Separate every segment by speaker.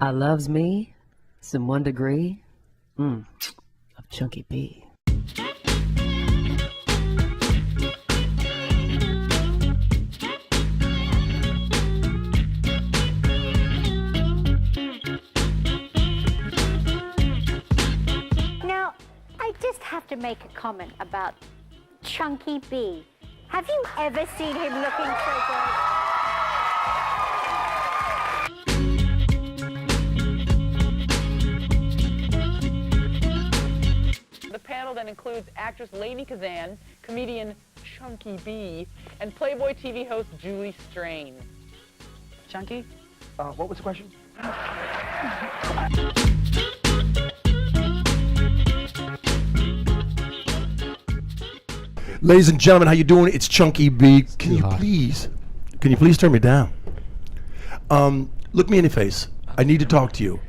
Speaker 1: I loves me some 1 degree of Chunky B.
Speaker 2: Now, I just have to make a comment about Chunky B. Have you ever seen him looking so good?
Speaker 3: The panel then includes actress Lady Kazan, comedian Chunky B, and Playboy TV host Julie Strain. Chunky?
Speaker 4: What was the question? Ladies and gentlemen, how you doing? It's Chunky B. Can you please turn me down? Look me in the face. I need to talk to you.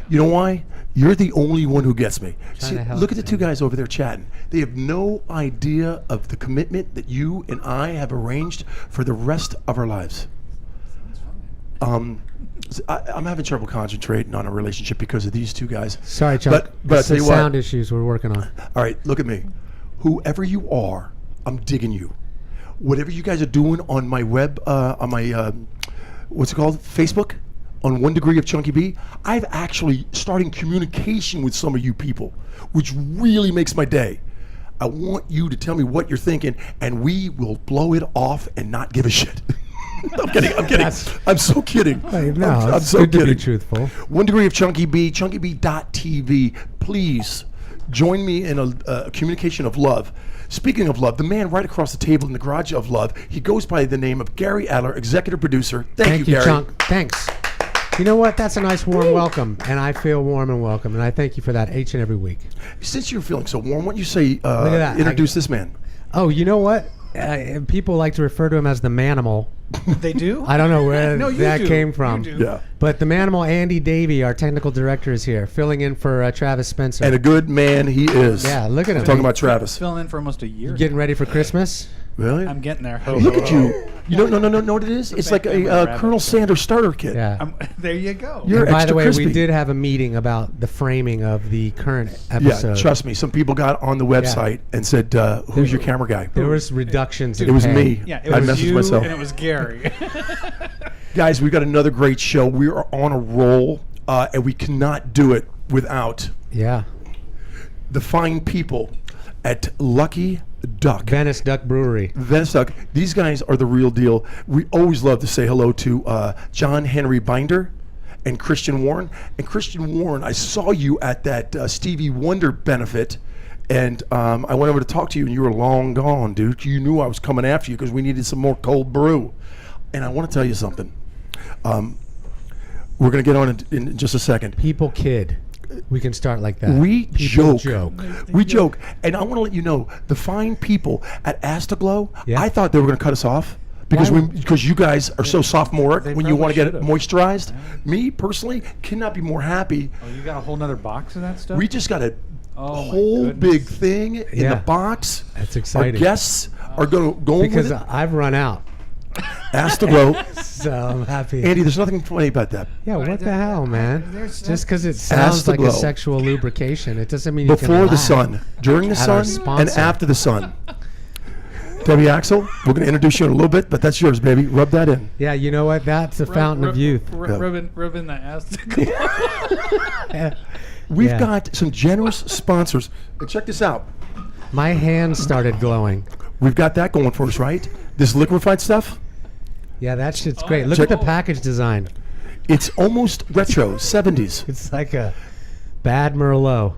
Speaker 4: You know why? You're the only one who gets me. See, look at the two guys over there chatting. They have no idea of the commitment that you and I have arranged for the rest of our lives. I'm having trouble concentrating on a relationship because of these two guys.
Speaker 5: Sorry, Chuck.
Speaker 4: But
Speaker 5: it's the sound issues we're working on.
Speaker 4: All right, look at me. Whoever you are, I'm digging you. Whatever you guys are doing on my web, on my, what's it called? Facebook? On 1 degree of Chunky B, I've actually starting communication with some of you people, which really makes my day. I want you to tell me what you're thinking, and we will blow it off and not give a shit. I'm kidding. I'm so kidding. I'm so
Speaker 5: good
Speaker 4: kidding.
Speaker 5: To be truthful.
Speaker 4: 1 degree of Chunky B, chunkyb.tv. Please join me in a communication of love. Speaking of love, the man right across the table in the garage of love, he goes by the name of Gary Adler, executive producer. Thank you, Gary.
Speaker 5: Chunk. Thanks. You know what? That's a nice warm welcome, and I feel warm and welcome, and I thank you for that each and every week.
Speaker 4: Since you're feeling so warm, why don't you say,
Speaker 5: Look at that.
Speaker 4: introduce this man?
Speaker 5: Oh, you know what? People like to refer to him as the Manimal.
Speaker 6: They do?
Speaker 5: I don't know where
Speaker 6: No, you
Speaker 5: that
Speaker 6: do.
Speaker 5: came from.
Speaker 6: You do.
Speaker 4: Yeah.
Speaker 5: But the Manimal, Andy Davey, our technical director, is here, filling in for Travis Spencer.
Speaker 4: And a good man he is.
Speaker 5: Yeah, look at him.
Speaker 4: Talking about Travis.
Speaker 6: Filling in for almost a year.
Speaker 5: Getting ready for Christmas?
Speaker 4: Really?
Speaker 6: I'm getting there.
Speaker 4: Look at you. You know what it is? It's like a Colonel Sanders starter kit.
Speaker 5: Yeah.
Speaker 6: There you go.
Speaker 4: You're
Speaker 5: And by
Speaker 4: extra
Speaker 5: the way,
Speaker 4: crispy.
Speaker 5: we did have a meeting about the framing of the current episode.
Speaker 4: Yeah, trust me. Some people got on the website and said, who's your camera guy?
Speaker 5: There was reductions.
Speaker 4: It
Speaker 5: in
Speaker 4: was
Speaker 5: pay.
Speaker 4: me.
Speaker 6: Yeah, it
Speaker 4: I
Speaker 6: was
Speaker 4: messaged
Speaker 6: you
Speaker 4: myself.
Speaker 6: and it was Gary.
Speaker 4: Guys, we got another great show. We are on a roll, and we cannot do it without
Speaker 5: Yeah.
Speaker 4: the fine people at Lucky Duck.
Speaker 5: Venice Duck Brewery.
Speaker 4: Venice Duck. These guys are the real deal. We always love to say hello to John Henry Binder and Christian Warren. And Christian Warren, I saw you at that Stevie Wonder benefit, and I went over to talk to you, and you were long gone, dude. You knew I was coming after you because we needed some more cold brew. And I want to tell you something. We're going to get on in just a second.
Speaker 5: People kid. We can start like that.
Speaker 4: We
Speaker 5: People
Speaker 4: joke. We joke. And I want to let you know, the fine people at Astaglow, I thought they were going to cut us off because you guys are so sophomoric when you want to get it moisturized. Me, personally, cannot be more happy.
Speaker 6: Oh, you got a whole nother box of that stuff?
Speaker 4: We just got a
Speaker 6: Oh, my
Speaker 4: whole
Speaker 6: goodness.
Speaker 4: big thing in the box.
Speaker 5: That's
Speaker 4: Our
Speaker 5: exciting.
Speaker 4: guests are going
Speaker 5: Because
Speaker 4: with it.
Speaker 5: I've run out.
Speaker 4: Astaglow.
Speaker 5: So I'm happy.
Speaker 4: Andy, there's nothing funny about that.
Speaker 5: Yeah, what the hell, man?
Speaker 6: there's-
Speaker 5: Just because it sounds like a
Speaker 4: Astaglow.
Speaker 5: sexual lubrication, it doesn't mean you can
Speaker 4: Before the
Speaker 5: lie.
Speaker 4: sun, during the
Speaker 5: At our
Speaker 4: sun, and
Speaker 5: sponsor.
Speaker 4: after the sun. Debbie Axel, we're going to introduce you in a little bit, but that's yours, baby. Rub that in.
Speaker 5: Yeah, you know what? That's the fountain of youth.
Speaker 6: Rubbing the ass.
Speaker 4: We've
Speaker 5: Yeah.
Speaker 4: got some generous sponsors. And check this out.
Speaker 5: My hands started glowing.
Speaker 4: We've got that going for us, right? This liquefied stuff,
Speaker 5: Yeah, that shit's great. Look
Speaker 4: Check-
Speaker 5: at the package design.
Speaker 4: it's almost retro, 70s.
Speaker 5: It's like a bad Merlot.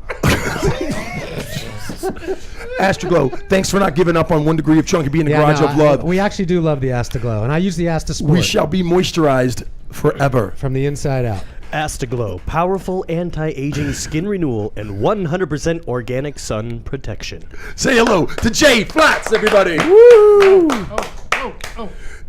Speaker 4: Astaglow, thanks for not giving up on 1 degree of Chunky B in the garage
Speaker 5: no,
Speaker 4: of love.
Speaker 5: we actually do love the Astaglow, and I use the Astasport
Speaker 4: We shall be moisturized forever.
Speaker 5: from the inside out.
Speaker 7: Astaglow, powerful anti-aging skin renewal and 100% organic sun protection.
Speaker 4: Say hello to Jay Flats, everybody.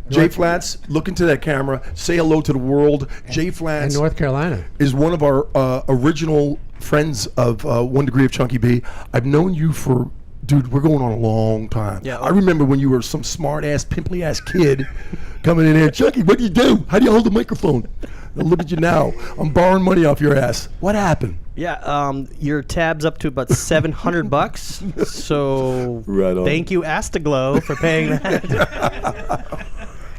Speaker 4: Jay Flats, look into that camera. Say hello to the world. Jay
Speaker 5: In
Speaker 4: Flats
Speaker 5: North Carolina.
Speaker 4: is one of our original friends of 1 degree of Chunky B. I've known you for, dude, we're going on a long time.
Speaker 7: Yeah.
Speaker 4: I remember when you were some smart ass, pimply ass kid coming in here. Chunky, what do you do? How do you hold the microphone? Look at you now. I'm borrowing money off your ass. What happened?
Speaker 7: Yeah, your tab's up to about $700. So
Speaker 4: Right on.
Speaker 7: thank you, Astaglow, for paying that.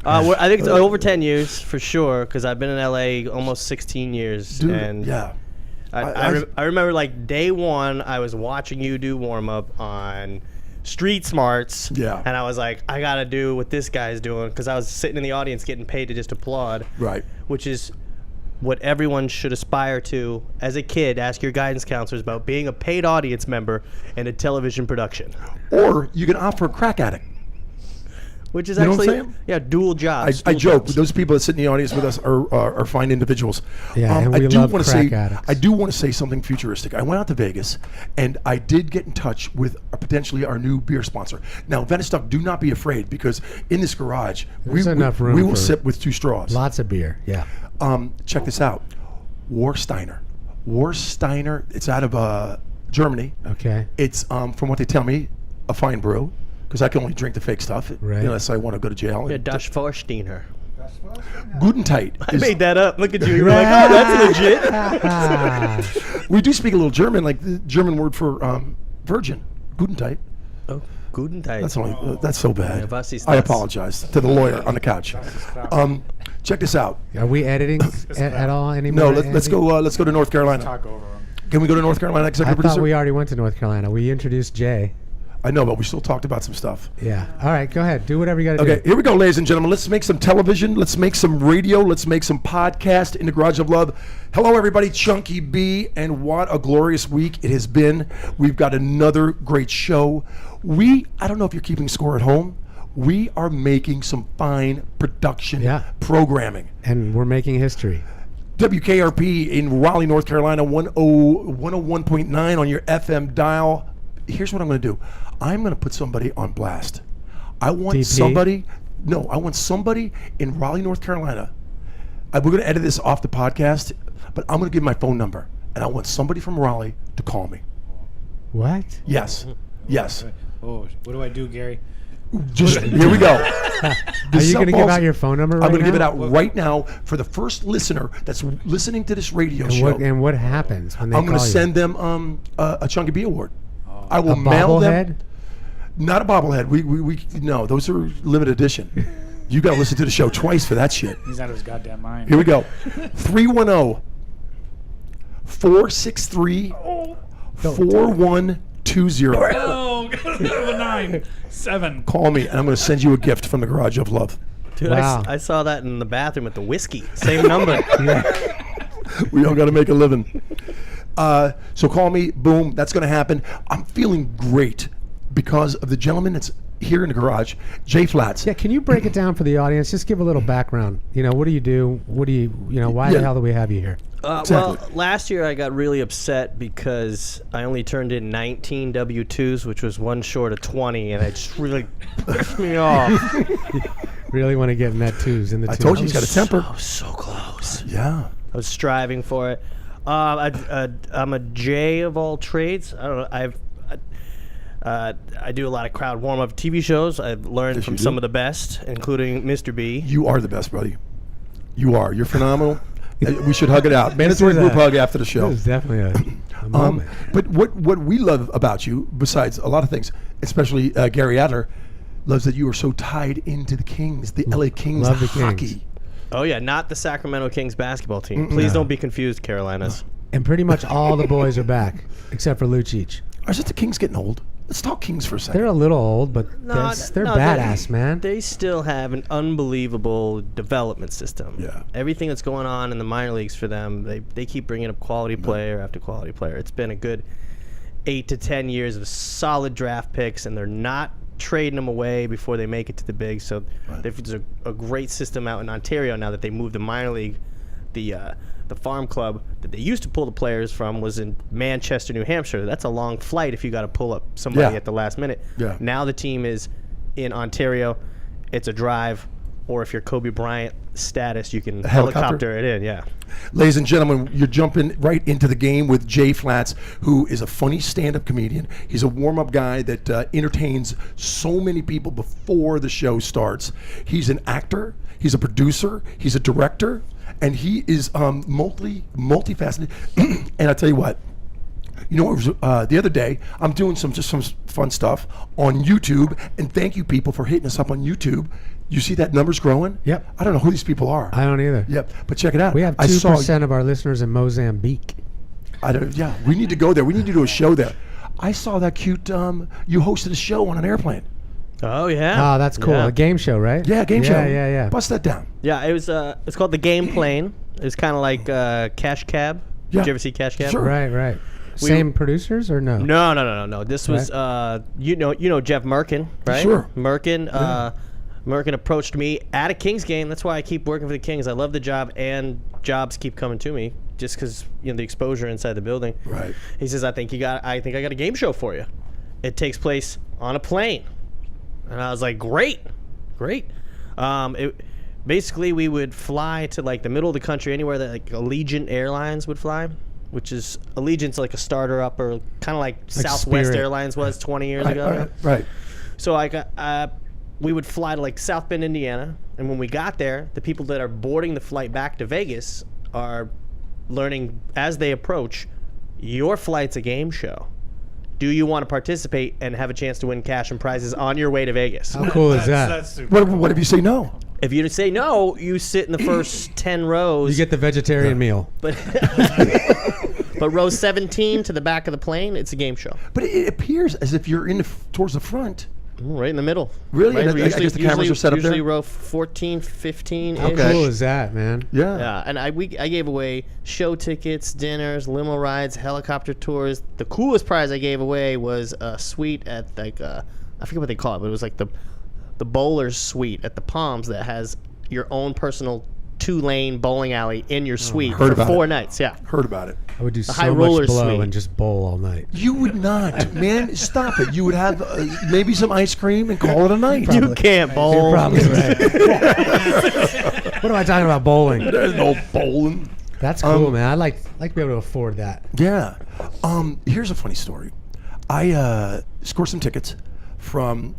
Speaker 7: I think it's over 10 years for sure, because I've been in LA almost 16 years.
Speaker 4: Dude,
Speaker 7: and
Speaker 4: yeah.
Speaker 7: I remember like day one, I was watching you do warm up on Street Smarts.
Speaker 4: Yeah.
Speaker 7: And I was like, I got to do what this guy's doing, because I was sitting in the audience getting paid to just applaud.
Speaker 4: Right.
Speaker 7: Which is what everyone should aspire to as a kid. Ask your guidance counselors about being a paid audience member in a television production.
Speaker 4: Or you can opt for a crack addict.
Speaker 7: Which is
Speaker 4: You know what I'm
Speaker 7: actually,
Speaker 4: saying?
Speaker 7: yeah, dual jobs.
Speaker 4: I
Speaker 7: dual
Speaker 4: joke.
Speaker 7: jobs.
Speaker 4: Those people that sit in the audience with us are fine individuals.
Speaker 5: Yeah, and
Speaker 4: I
Speaker 5: we
Speaker 4: do
Speaker 5: love
Speaker 4: wanna
Speaker 5: crack
Speaker 4: say,
Speaker 5: addicts.
Speaker 4: I do want to say something futuristic. I went out to Vegas, and I did get in touch with potentially our new beer sponsor. Now, Venice Duck, do not be afraid, because in this garage,
Speaker 5: There's enough room
Speaker 4: we will
Speaker 5: for
Speaker 4: sip with 2 straws.
Speaker 5: Lots of beer. Yeah.
Speaker 4: Check this out. Warsteiner. Warsteiner, it's out of Germany.
Speaker 5: Okay.
Speaker 4: It's, from what they tell me, a fine brew, because I can only drink the fake stuff
Speaker 5: Right.
Speaker 4: unless I want to go to jail.
Speaker 7: Yeah, Das Vorsteiner.
Speaker 4: Gutentite.
Speaker 7: I made that up. Look at you. You were like, oh, that's legit.
Speaker 4: We do speak a little German, like the German word for virgin. Gutentite.
Speaker 7: Oh, guten Tag.
Speaker 4: That's so bad.
Speaker 7: Yeah, was ist
Speaker 4: I
Speaker 7: das?
Speaker 4: apologize to the lawyer on the couch. Check this out.
Speaker 5: Are we editing at all anymore?
Speaker 4: No, let's go. Let's go to North Carolina.
Speaker 6: Talk over him.
Speaker 4: Can we go to North Carolina,
Speaker 5: I
Speaker 4: executive
Speaker 5: thought
Speaker 4: producer?
Speaker 5: we already went to North Carolina. We introduced Jay.
Speaker 4: I know, but we still talked about some stuff.
Speaker 5: Yeah. All right, go ahead. Do whatever you got to
Speaker 4: Okay,
Speaker 5: do.
Speaker 4: here we go, ladies and gentlemen. Let's make some television. Let's make some radio. Let's make some podcast in the Garage of Love. Hello, everybody. Chunky B, and what a glorious week it has been. We've got another great show. I don't know if you're keeping score at home. We are making some fine production programming.
Speaker 5: And we're making history.
Speaker 4: WKRP in Raleigh, North Carolina, 101.9 on your FM dial. Here's what I'm going to do. I'm going to put somebody on blast. I want
Speaker 5: DP?
Speaker 4: somebody. No, I want somebody in Raleigh, North Carolina. We're going to edit this off the podcast, but I'm going to give my phone number, and I want somebody from Raleigh to call me.
Speaker 5: What?
Speaker 4: Yes. Yes.
Speaker 6: Oh, what do I do, Gary?
Speaker 4: Just here we go.
Speaker 5: Are you going to give out your phone number right
Speaker 4: I'm going to give it
Speaker 5: now?
Speaker 4: out right now for the first listener that's listening to this radio show.
Speaker 5: And what happens when they
Speaker 4: I'm going to
Speaker 5: call you?
Speaker 4: send them a Chunky B award. I will
Speaker 5: A
Speaker 4: mail
Speaker 5: bobblehead?
Speaker 4: them. Not a bobblehead. We no, those are limited edition. You got to listen to the show twice for that shit.
Speaker 6: He's out of his goddamn mind.
Speaker 4: Here we go. 310-463-4120.
Speaker 6: Oh, a 9. 7.
Speaker 4: Call me, and I'm going to send you a gift from the Garage of Love.
Speaker 7: Dude,
Speaker 5: Wow.
Speaker 7: I saw that in the bathroom with the whiskey. Same number.
Speaker 4: We all got to make a living. So call me. Boom. That's going to happen. I'm feeling great because of the gentleman that's here in the garage, Jay Flats.
Speaker 5: Yeah, can you break it down for the audience? Just give a little background. What do you do? What do you, why
Speaker 4: Yeah.
Speaker 5: the hell do we have you here?
Speaker 4: Exactly.
Speaker 7: Well, last year I got really upset because I only turned in 19 W-2s, which was one short of 20, and it just really pissed me off.
Speaker 5: Really want to get in that twos in the
Speaker 4: I
Speaker 5: twos.
Speaker 4: told you he's got a temper.
Speaker 7: I was so close.
Speaker 4: Yeah.
Speaker 7: I was striving for it. I'm a J of all trades. I don't know. I do a lot of crowd warm-up TV shows. I've learned
Speaker 4: Yes,
Speaker 7: from
Speaker 4: you
Speaker 7: some
Speaker 4: do.
Speaker 7: of the best, including Mr. B.
Speaker 4: You are the best, buddy. You are. You're phenomenal. We should hug it out. Mandatory
Speaker 5: is
Speaker 4: group
Speaker 5: a-
Speaker 4: hug after the show.
Speaker 5: This is definitely a moment.
Speaker 4: But what we love about you, besides a lot of things, especially Gary Adler, loves that you are so tied into the Kings, the LA Kings
Speaker 5: Love the
Speaker 4: hockey.
Speaker 5: Kings.
Speaker 7: Oh, yeah, not the Sacramento Kings basketball team. Please don't be confused, Carolinas.
Speaker 5: And pretty much all the boys are back, except for Lucic.
Speaker 4: Are just the Kings getting old? Let's talk Kings for a second.
Speaker 5: They're a little old, but they're
Speaker 7: No,
Speaker 5: badass, man.
Speaker 7: They still have an unbelievable development system.
Speaker 4: Yeah.
Speaker 7: Everything that's going on in the minor leagues for them, they keep bringing up quality player after quality player. It's been a good 8 to 10 years of solid draft picks, and they're not trading them away before they make it to the big. So there's a great system out in Ontario now that they moved the minor league. The farm club that they used to pull the players from was in Manchester, New Hampshire. That's a long flight if you got to pull up somebody
Speaker 4: Yeah.
Speaker 7: at the last minute.
Speaker 4: Yeah.
Speaker 7: Now the team is in Ontario. It's a drive, or if you're Kobe Bryant status, you can helicopter it in. Yeah.
Speaker 4: Ladies and gentlemen, you're jumping right into the game with Jay Flats, who is a funny stand-up comedian. He's a warm-up guy that entertains so many people before the show starts. He's an actor. He's a producer. He's a director. and he is multifaceted. And I tell you what, you know, it was, the other day I'm doing some fun stuff on YouTube, and thank you people for hitting us up on YouTube. You see that number's growing?
Speaker 5: Yep.
Speaker 4: I don't know who these people are.
Speaker 5: I don't either.
Speaker 4: Yep, but check it out.
Speaker 5: We have
Speaker 4: I saw-
Speaker 5: 2% of our listeners in Mozambique.
Speaker 4: Yeah, we need to go there. We need to do a show there. I saw that cute. You hosted a show on an airplane.
Speaker 7: Oh yeah.
Speaker 5: Oh, that's cool.
Speaker 7: Yeah.
Speaker 5: A game show, right?
Speaker 4: Yeah, game show.
Speaker 5: Yeah.
Speaker 4: Bust that down.
Speaker 7: Yeah, it was. It's called the Game Plane. It's kind of like Cash Cab.
Speaker 4: Yeah.
Speaker 7: Did you ever see Cash Cab?
Speaker 4: Sure.
Speaker 5: Right. Same producers or no?
Speaker 7: No. This was you know Jeff Merkin, right?
Speaker 4: Sure.
Speaker 7: Merkin. Merkin approached me at a Kings game. That's why I keep working for the Kings. I love the job, and jobs keep coming to me just because the exposure inside the building.
Speaker 4: Right.
Speaker 7: He says, I think I got a game show for you. It takes place on a plane, and I was like, great. Basically, we would fly to like the middle of the country, anywhere that like Allegiant Airlines would fly, which is Allegiant's like a starter up, or kind of like Southwest
Speaker 5: Spirit.
Speaker 7: Airlines was 20 years ago.
Speaker 4: Right.
Speaker 7: So we would fly to like South Bend, Indiana, and when we got there, the people that are boarding the flight back to Vegas are learning as they approach, your flight's a game show. Do you want to participate and have a chance to win cash and prizes on your way to Vegas?
Speaker 5: How cool is that?
Speaker 6: That's super.
Speaker 4: What if you say no?
Speaker 7: If you say no, you sit in the first 10 rows.
Speaker 5: You get the vegetarian meal.
Speaker 7: but row 17 to the back of the plane, it's a game show.
Speaker 4: But it appears as if you're towards the front.
Speaker 7: Right in the middle.
Speaker 4: Really?
Speaker 7: Right?
Speaker 4: And I guess the cameras are set up there?
Speaker 7: Usually row 14, 15-ish.
Speaker 5: How cool is that, man?
Speaker 4: Yeah.
Speaker 7: Yeah, and I gave away show tickets, dinners, limo rides, helicopter tours. The coolest prize I gave away was a suite at like I forget what they call it, but it was like the bowler's suite at the Palms that has your own personal 2-lane bowling alley in your suite
Speaker 4: Heard
Speaker 7: for
Speaker 4: about
Speaker 7: 4
Speaker 4: it.
Speaker 7: nights. Yeah.
Speaker 4: Heard about it.
Speaker 5: I would do
Speaker 7: high
Speaker 5: so
Speaker 7: roller
Speaker 5: much blow
Speaker 7: suite.
Speaker 5: and just bowl all night.
Speaker 4: You would not, man. Stop it. You would have maybe some ice cream and call it a night.
Speaker 7: You can't bowl.
Speaker 5: You're probably right. What am I talking about, bowling?
Speaker 4: There's no bowling.
Speaker 5: That's cool, man. I'd like to be able to afford that.
Speaker 4: Yeah. Here's a funny story. I scored some tickets from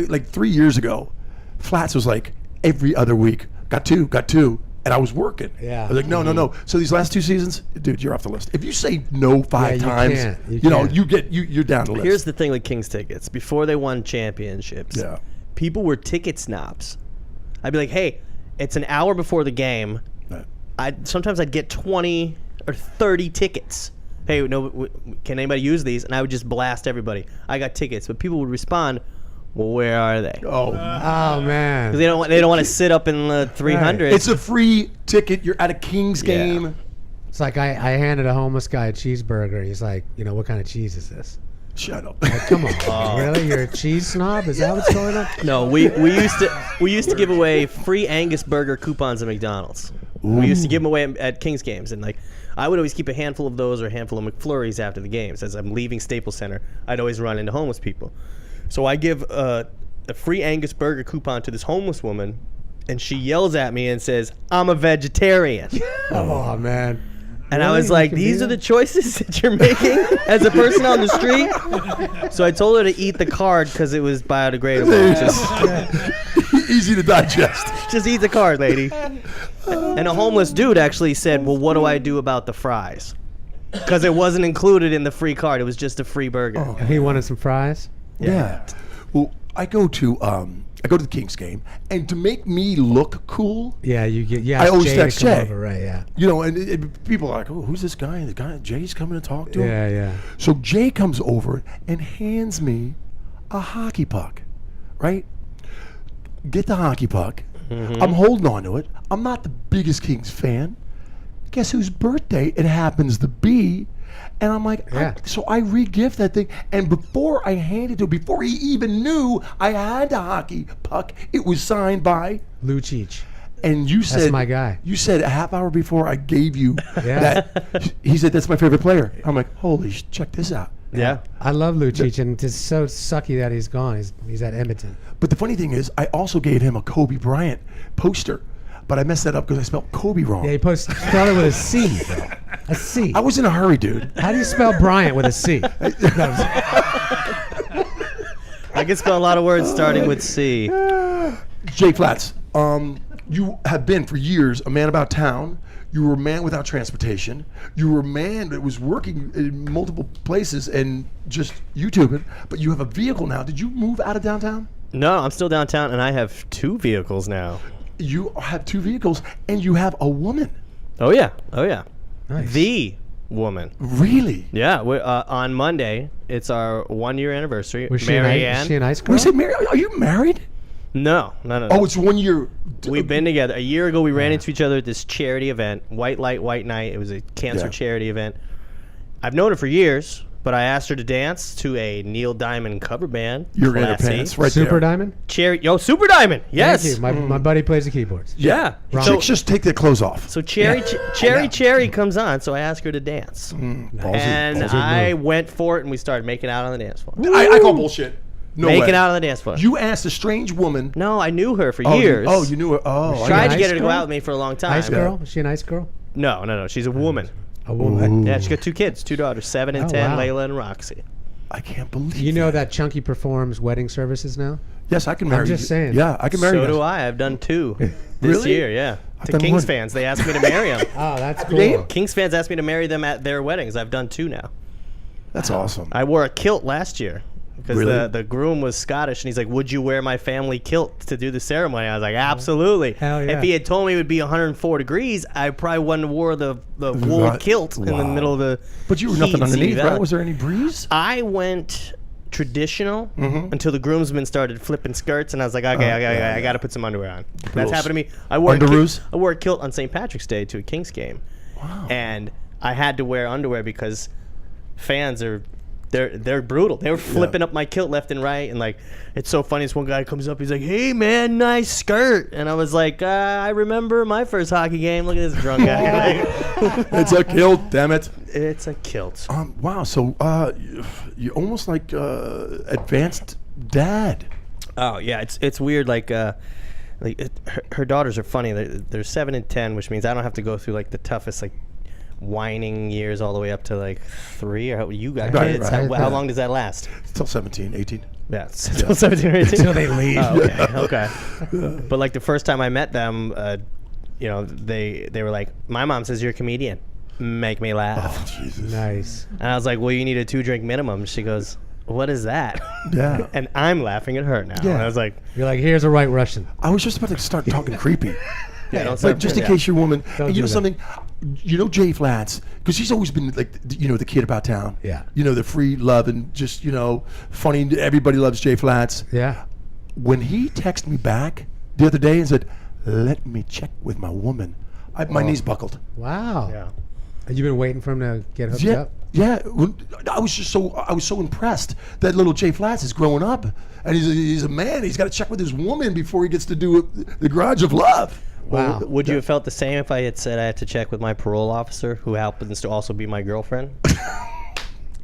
Speaker 4: like 3 years ago. Flats was like every other week. Got two. And I was working.
Speaker 5: Yeah.
Speaker 4: I was like, no. So these last 2 seasons, dude, you're off the list. If you say no 5
Speaker 5: you
Speaker 4: times,
Speaker 5: can't. You can't.
Speaker 4: you're down the list.
Speaker 7: Here's the thing with Kings tickets. Before they won championships,
Speaker 4: Yeah.
Speaker 7: people were ticket snobs. I'd be like, hey, it's an hour before the game.
Speaker 4: Right.
Speaker 7: Sometimes I'd get 20 or 30 tickets. Hey, no, can anybody use these? And I would just blast everybody. I got tickets, but people would respond, well, where are they?
Speaker 4: Oh,
Speaker 5: Oh, man.
Speaker 7: 'Cause they don't want to sit up in the 300.
Speaker 4: it's a free ticket. You're at a Kings game.
Speaker 5: It's like I handed a homeless guy a cheeseburger. He's like, what kind of cheese is this?
Speaker 4: Shut up.
Speaker 5: Like, come on, really? You're a cheese snob? Is that what's going on?
Speaker 7: No, we used to give away free Angus burger coupons at McDonald's. We used to give them away at Kings games, and like I would always keep a handful of those or a handful of McFlurries after the games. As I'm leaving Staples Center, I'd always run into homeless people. So I give a free Angus burger coupon to this homeless woman, and she yells at me and says, "I'm a vegetarian."
Speaker 5: Oh, man.
Speaker 7: And I
Speaker 5: Really?
Speaker 7: was
Speaker 5: You
Speaker 7: like,
Speaker 5: can do
Speaker 7: these are
Speaker 5: that?
Speaker 7: the choices that you're making as a person on the street? So I told her to eat the card because it was biodegradable.
Speaker 4: Easy to digest.
Speaker 7: Just eat the card, lady. And a homeless dude actually said, well, what do I do about the fries? Because it wasn't included in the free card. It was just a free burger.
Speaker 5: And he wanted some fries?
Speaker 4: Yeah. Well, I go to the Kings game, and to make me look cool,
Speaker 5: Yeah,
Speaker 4: I always
Speaker 5: Jay
Speaker 4: text
Speaker 5: to come
Speaker 4: Jay.
Speaker 5: over, right, yeah.
Speaker 4: and people are like, oh, who's this guy? The guy Jay's coming to talk to him.
Speaker 5: Yeah.
Speaker 4: So Jay comes over and hands me a hockey puck, right? Get the hockey puck.
Speaker 7: Mm-hmm.
Speaker 4: I'm holding on to it. I'm not the biggest Kings fan. Guess whose birthday it happens to be? And I'm like,
Speaker 5: Yeah.
Speaker 4: so I re-gift that thing. And before I handed it to him, before he even knew I had the hockey puck, it was signed by.
Speaker 5: Lucic.
Speaker 4: And you said,
Speaker 5: my guy.
Speaker 4: You said a half hour before I gave you
Speaker 5: Yeah.
Speaker 4: that. He said, that's my favorite player. I'm like, holy, check this out.
Speaker 7: Yeah.
Speaker 5: I love Lucic, and it's so sucky that he's gone. He's at Edmonton.
Speaker 4: But the funny thing is, I also gave him a Kobe Bryant poster, but I messed that up because I spelled Kobe wrong.
Speaker 5: Yeah, he spelled it with a C, bro. A C.
Speaker 4: I was in a hurry, dude.
Speaker 5: How do you spell Bryant with a C?
Speaker 7: I can spell a lot of words starting with C.
Speaker 4: Jay Flats, you have been for years a man about town. You were a man without transportation. You were a man that was working in multiple places and just YouTubing. But you have a vehicle now. Did you move out of downtown?
Speaker 7: No, I'm still downtown, and I have 2 vehicles now.
Speaker 4: You have 2 vehicles, and you have a woman.
Speaker 7: Oh yeah, oh yeah.
Speaker 5: Nice.
Speaker 7: The woman.
Speaker 4: Really?
Speaker 7: Yeah, on Monday, it's our 1-year anniversary.
Speaker 5: Was she,
Speaker 7: Mary
Speaker 5: is
Speaker 7: Ann.
Speaker 5: she a nice girl?
Speaker 4: We say, Mary, are you married?
Speaker 7: No.
Speaker 4: Oh, it's 1 year.
Speaker 7: We've been together. A year ago, we ran into each other at this charity event, White Light, White Night. It was a cancer charity event. I've known her for years, but I asked her to dance to a Neil Diamond cover band.
Speaker 4: You're in her
Speaker 7: Classy.
Speaker 4: pants right
Speaker 5: Super
Speaker 4: there.
Speaker 5: Diamond?
Speaker 7: Super Diamond. Yes.
Speaker 5: Thank you. My buddy plays the keyboards.
Speaker 7: Yeah.
Speaker 4: Chicks just take their clothes off.
Speaker 7: So Cherry comes on, so I asked her to dance.
Speaker 4: Ballsy,
Speaker 7: And
Speaker 4: ballsy
Speaker 7: I
Speaker 4: move.
Speaker 7: went for it, and we started making out on the dance floor.
Speaker 4: I call bullshit. No
Speaker 7: Making
Speaker 4: way.
Speaker 7: out on the dance floor.
Speaker 4: You asked a strange woman.
Speaker 7: No, I knew her for
Speaker 4: Oh,
Speaker 7: years.
Speaker 4: You knew her. Oh, I
Speaker 7: Tried
Speaker 4: got
Speaker 7: to
Speaker 4: it.
Speaker 7: get her to go
Speaker 5: girl?
Speaker 7: out with me for a long time.
Speaker 5: Nice girl? Is she a nice girl?
Speaker 7: No. She's a woman.
Speaker 5: A woman.
Speaker 7: Yeah, she's got 2 kids, 2 daughters, 7 and
Speaker 5: Oh,
Speaker 7: 10,
Speaker 5: wow.
Speaker 7: Layla and Roxy.
Speaker 4: I can't believe.
Speaker 5: You know that Chunky performs wedding services now?
Speaker 4: Yes, I can marry.
Speaker 5: just
Speaker 4: you.
Speaker 5: saying.
Speaker 4: Yeah, I can marry.
Speaker 7: So
Speaker 4: you.
Speaker 7: do I. I've done 2 this
Speaker 4: Really?
Speaker 7: year. Yeah,
Speaker 4: I've
Speaker 7: to
Speaker 4: done
Speaker 7: Kings
Speaker 4: one.
Speaker 7: fans, they asked me to marry them.
Speaker 5: Oh, that's cool.
Speaker 4: Name?
Speaker 7: Kings fans asked me to marry them at their weddings. I've done 2 now.
Speaker 4: That's awesome.
Speaker 7: I wore a kilt last year because
Speaker 4: Really?
Speaker 7: the groom was Scottish, and he's like, "Would you wear my family kilt to do the ceremony?" I was like, "Absolutely."
Speaker 5: Hell yeah.
Speaker 7: If he had told me it would be 104 degrees, I probably wouldn't have wore the wool
Speaker 4: Right.
Speaker 7: kilt in the
Speaker 4: Wow.
Speaker 7: middle of the.
Speaker 4: But you were
Speaker 7: heat
Speaker 4: nothing
Speaker 7: in Simi
Speaker 4: underneath,
Speaker 7: Valley.
Speaker 4: right? Was there any breeze?
Speaker 7: I went traditional
Speaker 4: Mm-hmm.
Speaker 7: until the groomsmen started flipping skirts, and I was like, okay, I got to put some underwear on. That's
Speaker 4: Little
Speaker 7: happened to me. I wore
Speaker 4: underoos?
Speaker 7: I wore a kilt on St. Patrick's Day to a Kings game, and I had to wear underwear because fans are. They're brutal. They were flipping up my kilt left and right, and like it's so funny. This one guy comes up, he's like, "Hey man, nice skirt," and I was like, "I remember my first hockey game. Look at this drunk guy."
Speaker 4: It's a kilt, damn it.
Speaker 7: It's a kilt.
Speaker 4: Wow. So you're almost like advanced dad.
Speaker 7: Oh yeah, it's weird. Her daughters are funny. They're 7 and 10, which means I don't have to go through like the toughest like whining years all the way up to like 3. Or how you got
Speaker 4: Right,
Speaker 7: kids?
Speaker 4: right.
Speaker 7: How long does that last?
Speaker 4: Till 17, 18.
Speaker 7: Yeah, until 17 or 18.
Speaker 5: Until they leave.
Speaker 7: Oh, okay. But like the first time I met them, they were like, "My mom says you're a comedian. Make me laugh."
Speaker 4: Oh, Jesus.
Speaker 5: Nice.
Speaker 7: And I was like, "Well, you need a 2-drink minimum." She goes, "What is that?"
Speaker 4: Yeah.
Speaker 7: And I'm laughing at her now.
Speaker 4: Yeah.
Speaker 7: And I was like,
Speaker 5: You're like, here's a white Russian.
Speaker 4: I was just about to start talking creepy.
Speaker 7: "Yeah, don't
Speaker 4: Like,
Speaker 7: start-
Speaker 4: just in
Speaker 7: yeah."
Speaker 4: case you're a woman.
Speaker 5: Don't
Speaker 4: And you
Speaker 5: do
Speaker 4: know
Speaker 5: that.
Speaker 4: something? You know Jay Flats? Because he's always been like, the kid about town.
Speaker 5: Yeah.
Speaker 4: You know, the free love and just, funny. Everybody loves Jay Flats.
Speaker 5: Yeah.
Speaker 4: When he texted me back the other day and said, "Let me check with my woman," my knees buckled.
Speaker 5: Wow.
Speaker 7: Yeah.
Speaker 5: Have you been waiting for him to get hooked
Speaker 4: Yeah,
Speaker 5: up?
Speaker 4: yeah. I was so impressed that little Jay Flats is growing up, and he's a man. He's got to check with his woman before he gets to do the Garage of Love.
Speaker 5: Wow.
Speaker 7: Would you have felt the same if I had said I had to check with my parole officer, who happens to also be my girlfriend?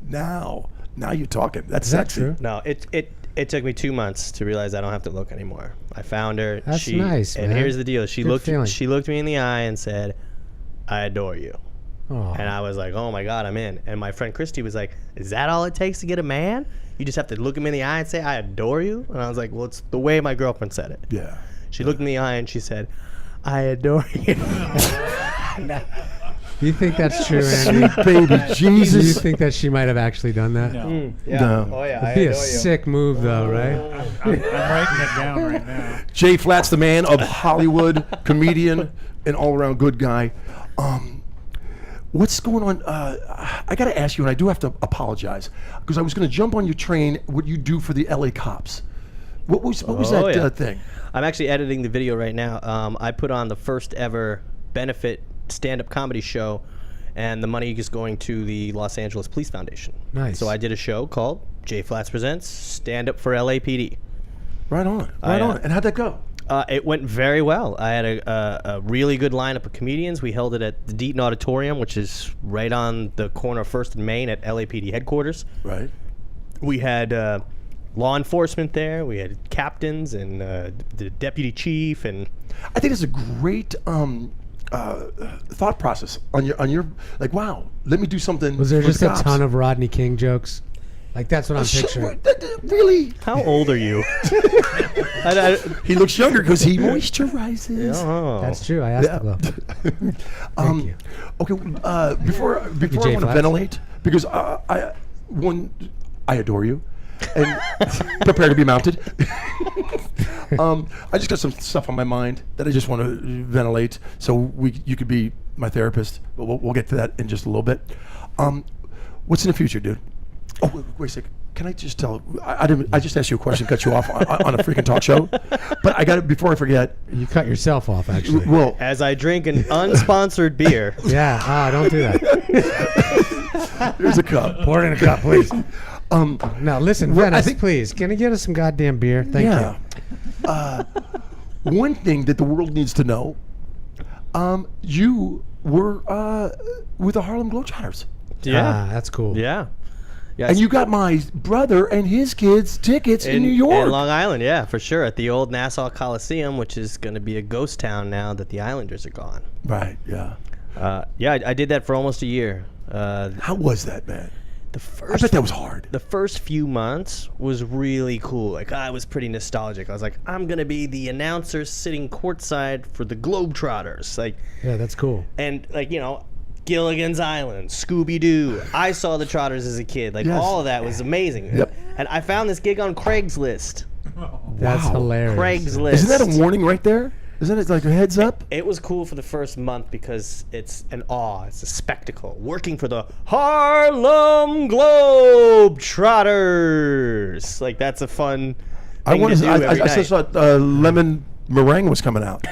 Speaker 4: Now you're talking. That's
Speaker 5: Is that
Speaker 4: sexy.
Speaker 5: true?
Speaker 7: No, it took me 2 months to realize I don't have to look anymore. I found her.
Speaker 5: That's nice,
Speaker 7: And
Speaker 5: man.
Speaker 7: here's the deal: she
Speaker 5: Good
Speaker 7: looked
Speaker 5: feeling.
Speaker 7: me in the eye and said, "I adore you."
Speaker 5: Oh.
Speaker 7: And I was like, "Oh my God, I'm in." And my friend Christy was like, "Is that all it takes to get a man? You just have to look him in the eye and say, 'I adore you'?" And I was like, "Well, it's the way my girlfriend said it."
Speaker 4: Yeah.
Speaker 7: She looked in the eye and she said, "I adore you."
Speaker 5: Do you think that's true, Andy?
Speaker 4: Sweet baby
Speaker 5: Do you
Speaker 4: Jesus.
Speaker 5: think that she might have actually done that?
Speaker 6: No.
Speaker 4: No.
Speaker 7: Oh yeah, I
Speaker 5: Be a
Speaker 7: adore you.
Speaker 5: sick move, though, right?
Speaker 6: I'm writing it down right now.
Speaker 4: Jay Flats, the man of Hollywood, comedian, and all-around good guy. What's going on? I got to ask you, and I do have to apologize, because I was going to jump on your train, what you do for the LA cops. What was
Speaker 7: Oh,
Speaker 4: that
Speaker 7: yeah.
Speaker 4: thing?
Speaker 7: I'm actually editing the video right now. I put on the first ever benefit stand-up comedy show, and the money is going to the Los Angeles Police Foundation.
Speaker 5: Nice.
Speaker 7: So I did a show called Jay Flats Presents Stand-Up for LAPD.
Speaker 4: Right on. Right on. And how'd that go?
Speaker 7: It went very well. I had a really good lineup of comedians. We held it at the Deaton Auditorium, which is right on the corner of 1st and Main at LAPD headquarters.
Speaker 4: Right.
Speaker 7: We had law enforcement there. We had captains and the deputy chief, and
Speaker 4: I think it's a great thought process on your like, wow, let me do something.
Speaker 5: Was there
Speaker 4: for
Speaker 5: just
Speaker 4: the
Speaker 5: a
Speaker 4: cops.
Speaker 5: ton of Rodney King jokes? Like that's what I'm picturing.
Speaker 4: Really?
Speaker 7: How old are you?
Speaker 4: He looks younger because he moisturizes.
Speaker 7: Oh.
Speaker 5: That's true. I asked the glove. Thank you.
Speaker 4: Okay, before I want to
Speaker 5: Flash.
Speaker 4: ventilate, because I adore you, and prepare to be mounted. I just got some stuff on my mind that I just want to ventilate. So you could be my therapist, but we'll get to that in just a little bit. What's in the future, dude? Oh, wait a sec. Can I just tell? I just asked you a question, cut you off on a freaking talk show, but I got it before I forget.
Speaker 5: You cut yourself off, actually.
Speaker 4: Well,
Speaker 7: As I drink an unsponsored beer.
Speaker 5: Yeah. Don't do that.
Speaker 4: here's a cup.
Speaker 5: Pour it in a cup, please. Now listen,
Speaker 4: well,
Speaker 5: Venice, please. Can you get us some goddamn beer? Thank you.
Speaker 4: One thing that the world needs to know: you were with the Harlem Globetrotters.
Speaker 5: Yeah, that's cool.
Speaker 7: Yeah. Yeah.
Speaker 4: And you got my brother and his kids tickets in New York.
Speaker 7: In Long Island, yeah, for sure. At the old Nassau Coliseum, which is going to be a ghost town now that the Islanders are gone.
Speaker 4: Right, yeah.
Speaker 7: I did that for almost a year.
Speaker 4: How was that, man?
Speaker 7: I
Speaker 4: bet that was hard.
Speaker 7: The first few months was really cool. Like, I was pretty nostalgic. I was like, I'm going to be the announcer sitting courtside for the Globetrotters. Like,
Speaker 5: Yeah, that's cool.
Speaker 7: and, like, you know, Gilligan's Island, Scooby-Doo. I saw the Trotters as a kid. Like,
Speaker 4: Yes.
Speaker 7: all of that was amazing.
Speaker 4: Yep.
Speaker 7: And I found this gig on Craigslist.
Speaker 5: That's
Speaker 4: Wow.
Speaker 5: hilarious.
Speaker 7: Craigslist.
Speaker 4: Isn't that a warning right there? Isn't it like a heads up?
Speaker 7: It was cool for the first month because it's an awe. It's a spectacle. Working for the Harlem Globetrotters. Like, that's a fun thing to do every
Speaker 4: I
Speaker 7: night.
Speaker 4: saw Lemon Meringue was coming out.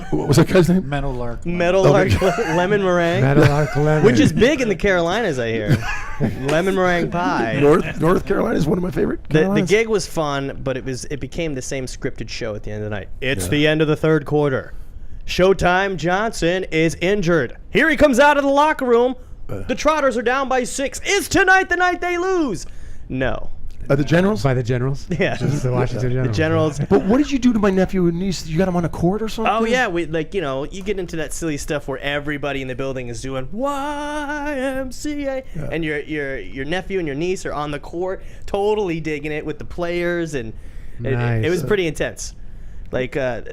Speaker 4: What was that guy's name?
Speaker 6: Metal Lark.
Speaker 7: Metal
Speaker 4: Okay.
Speaker 7: lemon meringue.
Speaker 5: Meadowlark Lemon.
Speaker 7: Which is big in the Carolinas, I hear. Lemon meringue pie.
Speaker 4: North Carolina is one of my favorite.
Speaker 7: The
Speaker 4: Carolinas.
Speaker 7: gig was fun, but it became the same scripted show at the end of the night. It's the end of the third quarter. Showtime Johnson is injured. Here he comes out of the locker room. The Trotters are down by 6. Is tonight the night they lose? No.
Speaker 4: The Generals.
Speaker 5: by the Generals.
Speaker 7: Yeah.
Speaker 5: The Washington Generals.
Speaker 7: The Generals.
Speaker 4: But what did you do to my nephew and niece? You got them on a court or something?
Speaker 7: Oh yeah, you get into that silly stuff where everybody in the building is doing YMCA, and your nephew and your niece are on the court, totally digging it with the players, and it was pretty intense. Like I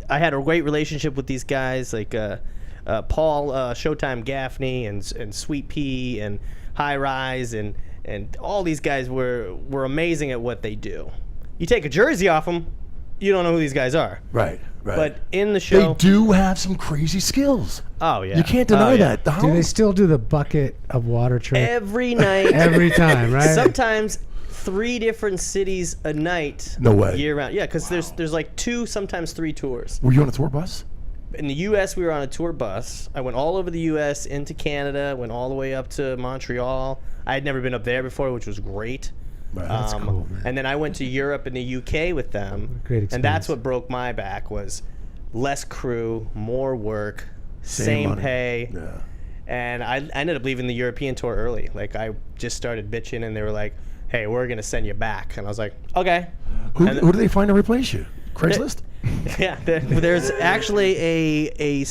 Speaker 7: had a great relationship with these guys, like Paul, Showtime Gaffney, and Sweet Pea, and High Rise, and all these guys were amazing at what they do. You take a jersey off them, you don't know who these guys are.
Speaker 4: Right.
Speaker 7: But in the show,
Speaker 4: they do have some crazy skills.
Speaker 7: oh yeah,
Speaker 4: You can't deny that. The
Speaker 5: Do they
Speaker 4: Harlem-
Speaker 5: still do the bucket of water trick?
Speaker 7: every night,
Speaker 5: Every time, right?
Speaker 7: sometimes 3 different cities a night.
Speaker 4: No way.
Speaker 7: Year round, yeah, because there's like 2, sometimes 3 tours.
Speaker 4: Were you on a tour bus?
Speaker 7: In the U.S., we were on a tour bus. I went all over the U.S., into Canada, went all the way up to Montreal. I had never been up there before, which was great.
Speaker 5: That's cool, man.
Speaker 7: And then I went to Europe and the UK with them.
Speaker 5: Great
Speaker 7: And that's
Speaker 5: experience.
Speaker 7: what broke my back was less crew, more work, same
Speaker 4: money.
Speaker 7: pay.
Speaker 4: Yeah.
Speaker 7: And I ended up leaving the European tour early. Like, I just started bitching, and they were like, hey, we're going to send you back. And I was like, okay.
Speaker 4: Who do they find to replace you? Craigslist?
Speaker 7: Yeah, there's actually a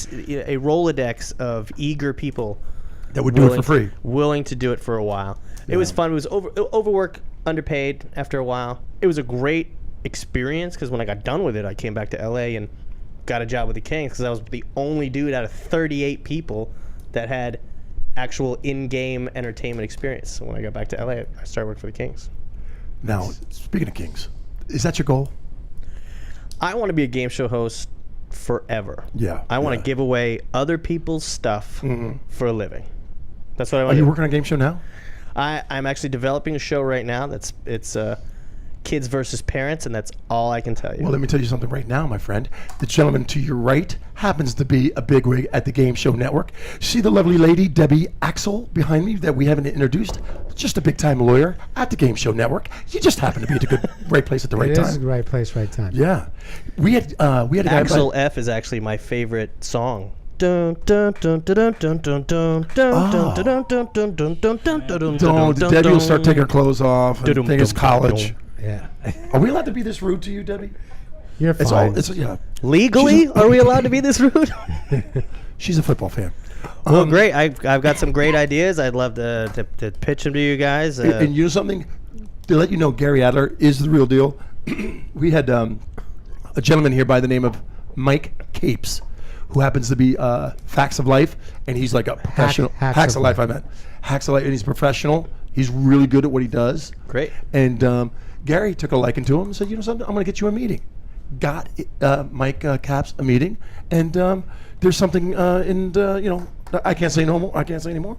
Speaker 7: Rolodex of eager people
Speaker 4: That would do it for free.
Speaker 7: willing to do it for a while. It was fun. It was overwork, underpaid after a while. It was a great experience because when I got done with it, I came back to LA and got a job with the Kings because I was the only dude out of 38 people that had actual in-game entertainment experience. So when I got back to LA, I started working for the Kings.
Speaker 4: Now, speaking of Kings, is that your goal?
Speaker 7: I want to be a game show host forever.
Speaker 4: Yeah,
Speaker 7: I want to
Speaker 4: yeah.
Speaker 7: give away other people's stuff for a living. That's what I
Speaker 4: Are
Speaker 7: want
Speaker 4: you
Speaker 7: to do.
Speaker 4: working on a game show now?
Speaker 7: I'm actually developing a show right now it's kids versus parents, and that's all I can tell you.
Speaker 4: Well, let me tell you something right now, my friend. The gentleman to your right happens to be a bigwig at the Game Show Network. See the lovely lady, Debbie Axel, behind me that we haven't introduced? Just a big-time lawyer at the Game Show Network. You just happen to be at the good, right place at the right
Speaker 5: It is the
Speaker 4: time.
Speaker 5: right place, right time.
Speaker 4: Yeah. We had a guy...
Speaker 7: Axel F is actually my favorite song. Dun dun dun dun dun dun dun dun dun dun dun dun dun dun dun dun
Speaker 4: Don't,
Speaker 7: dun
Speaker 4: Debbie will
Speaker 7: dun.
Speaker 4: start taking her clothes off and think it's college.
Speaker 5: Yeah.
Speaker 4: Are we allowed to be this rude to you, Debbie?
Speaker 5: You're
Speaker 4: It's
Speaker 5: fine.
Speaker 4: all. It's yeah.
Speaker 7: Legally, are we allowed to be this rude?
Speaker 4: She's a football fan.
Speaker 7: Well, great. I've got some great ideas. I'd love to pitch them to you guys.
Speaker 4: And you know something? To let you know, Gary Adler is the real deal. We had a gentleman here by the name of Mike Capes, who happens to be Facts of Life, and he's like a professional. Hacks of Life, I meant. Hacks of Life, and he's professional. He's really good at what he does.
Speaker 7: Great.
Speaker 4: And Gary took a liking to him and said, you know something, I'm going to get you a meeting. Got Mike Capes a meeting, and there's something I can't say no more. I can't say anymore.